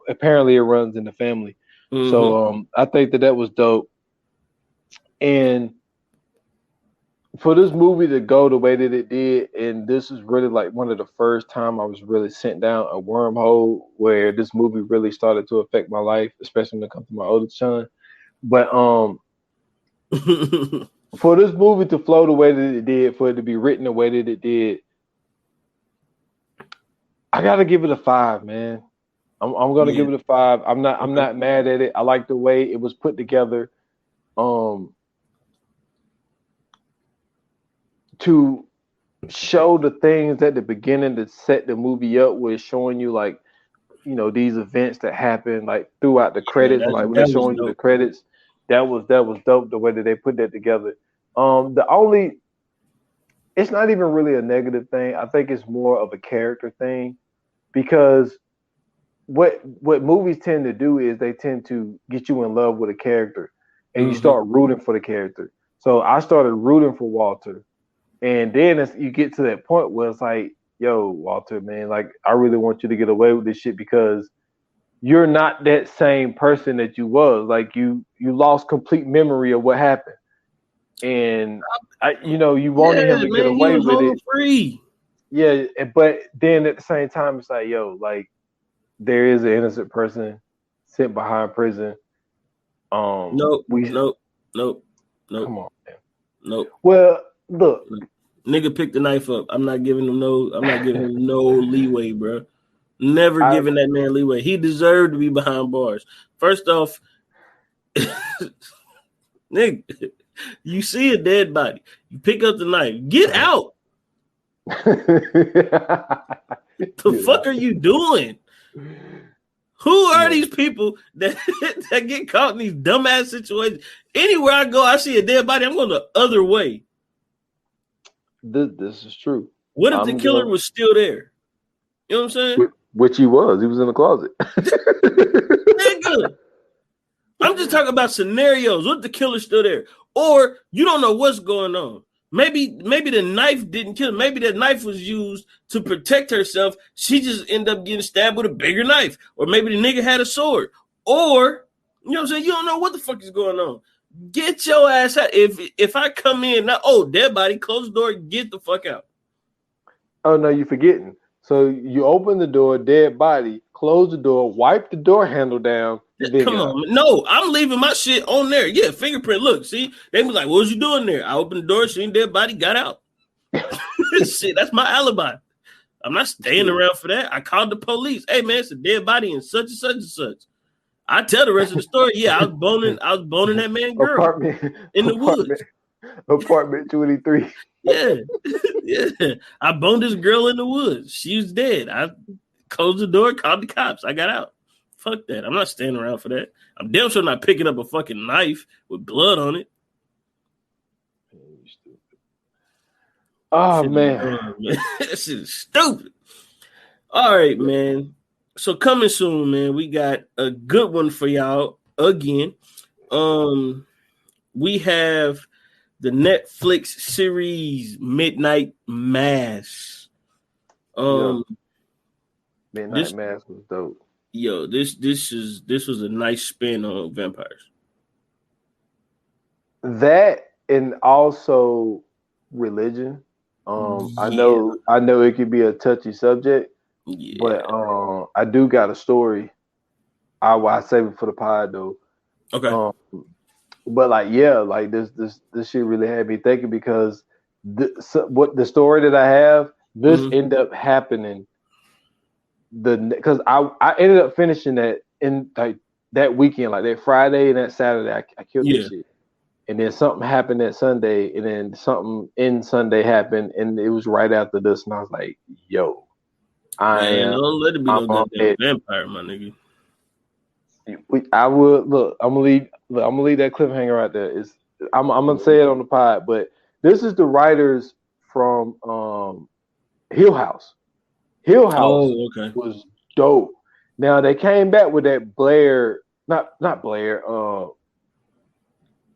Apparently it runs in the family. Mm-hmm. So I think that was dope. And for this movie to go the way that it did, and this is really like one of the first time I was really sent down a wormhole where this movie really started to affect my life, especially when it comes to my oldest son. But for this movie to flow the way that it did, for it to be written the way that it did, I gotta give it a 5, man. I'm gonna give it a 5. I'm not mad at it. I like the way it was put together. To show the things at the beginning to set the movie up with showing you like, these events that happen like throughout the Yeah, credits, like when they're that was showing you the dope. credits, that was dope the way that they put that together. The only it's not even really a negative thing. I think it's more of a character thing because what movies tend to do is they tend to get you in love with a character and you Mm-hmm. start rooting for the character. So I started rooting for Walter. And then you get to that point where it's like, yo, Walter, man, like I really want you to get away with this shit because you're not that same person that you was. Like you lost complete memory of what happened. And you wanted Yeah, him to get man, he away was with home it. free. Yeah, but then at the same time, it's like, yo, like there is an innocent person sent behind prison. Nope, We nope, nope, come nope, on, man. nope. Well, look, Nigga picked the knife up. I'm not giving him no leeway, bro. Never I giving that man leeway. He deserved to be behind bars. First off, nigga, you see a dead body. You pick up the knife. Get out. The fuck are you doing? Who are these people that get caught in these dumbass situations? Anywhere I go, I see a dead body. I'm going the other way. This is true. What if the killer was still there? You know what I'm saying? Which he was. He was in the closet. Nigga. I'm just talking about scenarios. What if the killer's still there? Or you don't know what's going on. Maybe the knife didn't kill him. Maybe that knife was used to protect herself. She just ended up getting stabbed with a bigger knife. Or maybe the nigga had a sword. Or, you know what I'm saying? You don't know what the fuck is going on. Get your ass out. If I come in, now, dead body, close the door, get the fuck out. Oh, no, you're forgetting. So you open the door, dead body, close the door, wipe the door handle down. Come on. No, I'm leaving my shit on there. Yeah, fingerprint. Look, see? They be like, what was you doing there? I opened the door, seen dead body, got out. Shit, that's my alibi. I'm not staying around for that. I called the police. Hey, man, it's a dead body in such and such and such. I tell the rest of the story. Yeah, I was boning that man girl in the woods. Apartment 23. Yeah. Yeah. I boned this girl in the woods. She was dead. I closed the door, called the cops. I got out. Fuck that. I'm not staying around for that. I'm damn sure not picking up a fucking knife with blood on it. Oh, man. That shit is stupid. All right, man. So coming soon, man, we got a good one for y'all again. We have the Netflix series Midnight Mass. Midnight Mass was dope. Yo, this was a nice spin on vampires. That and also religion. I know it could be a touchy subject, but I do got a story. I save it for the pod though. Okay. But like this shit really had me thinking because the story that I have, this ended up happening. Because I ended up finishing that in like that weekend, like that Friday and that Saturday, I killed this shit. And then something happened that Sunday, and then something in Sunday happened, and it was right after this, and I was like, "Yo, don't let it be no goddamn vampire, my nigga." I would look. I'm gonna leave that cliffhanger right there. I'm gonna say it on the pod, but this is the writers from Hill House. Hill House was dope. Now they came back with that not Blair,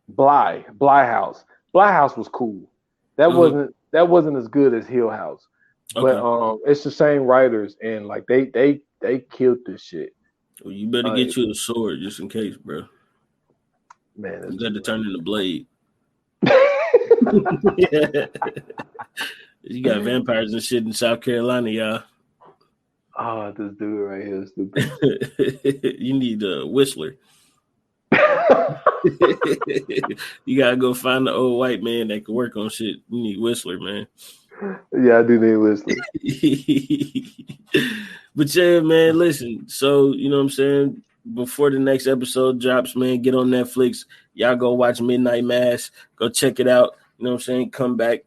Bly House. Bly House was cool. That wasn't as good as Hill House. But it's the same writers and like they killed this shit. Well, you better get you a sword just in case, bro. Man, you got to turn into Blade. You got vampires and shit in South Carolina, y'all. Oh, this dude right here is stupid. You need a Whistler. You gotta go find the old white man that can work on shit. You need Whistler, man. Yeah, I do need Whistler. But yeah, man, listen. So, you know what I'm saying? Before the next episode drops, man, get on Netflix. Y'all go watch Midnight Mass. Go check it out. You know what I'm saying? Come back.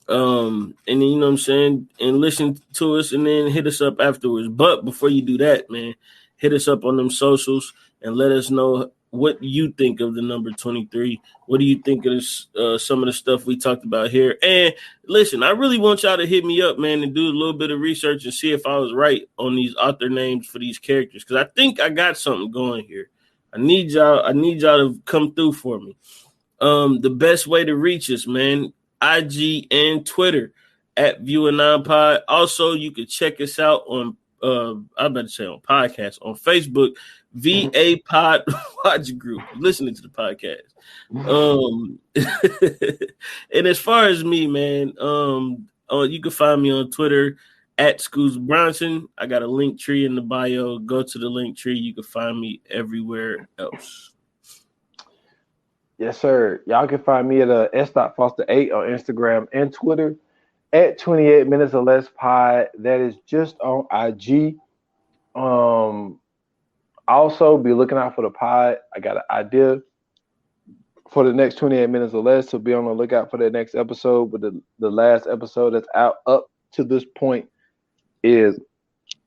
And then, you know what I'm saying, and listen to us and then hit us up afterwards. But before you do that, man, hit us up on them socials and let us know what you think of the number 23. What do you think of this, some of the stuff we talked about here? And listen, I really want y'all to hit me up, man, and do a little bit of research and see if I was right on these author names for these characters, because I think I got something going here. I need y'all to come through for me. The best way to reach us, man, IG and Twitter at ViewAnonPod. Also, you can check us out on on podcast, on Facebook, VA Pod Watch Group. Listening to the podcast. And as far as me, man, you can find me on Twitter at Scoots Bronson. I got a link tree in the bio. Go to the link tree. You can find me everywhere else. Yes, sir. Y'all can find me at S.Foster8 on Instagram and Twitter, at 28 minutes or less pod. That is just on IG. Also be looking out for the pod. I got an idea for the next 28 minutes or less, so be on the lookout for the next episode. But the last episode that's out up to this point is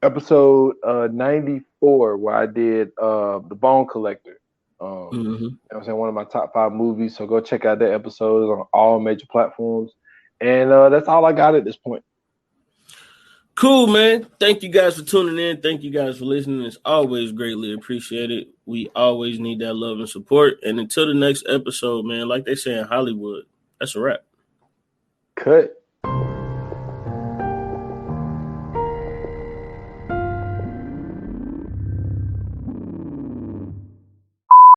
episode 94, where I did The Bone Collector. You know what I'm saying, one of my top 5 movies. So go check out that episode. It's on all major platforms. And that's all I got at this point. Cool, man. Thank you guys for tuning in. Thank you guys for listening. It's always greatly appreciated. We always need that love and support. And until the next episode, man, like they say in Hollywood, that's a wrap. Cut.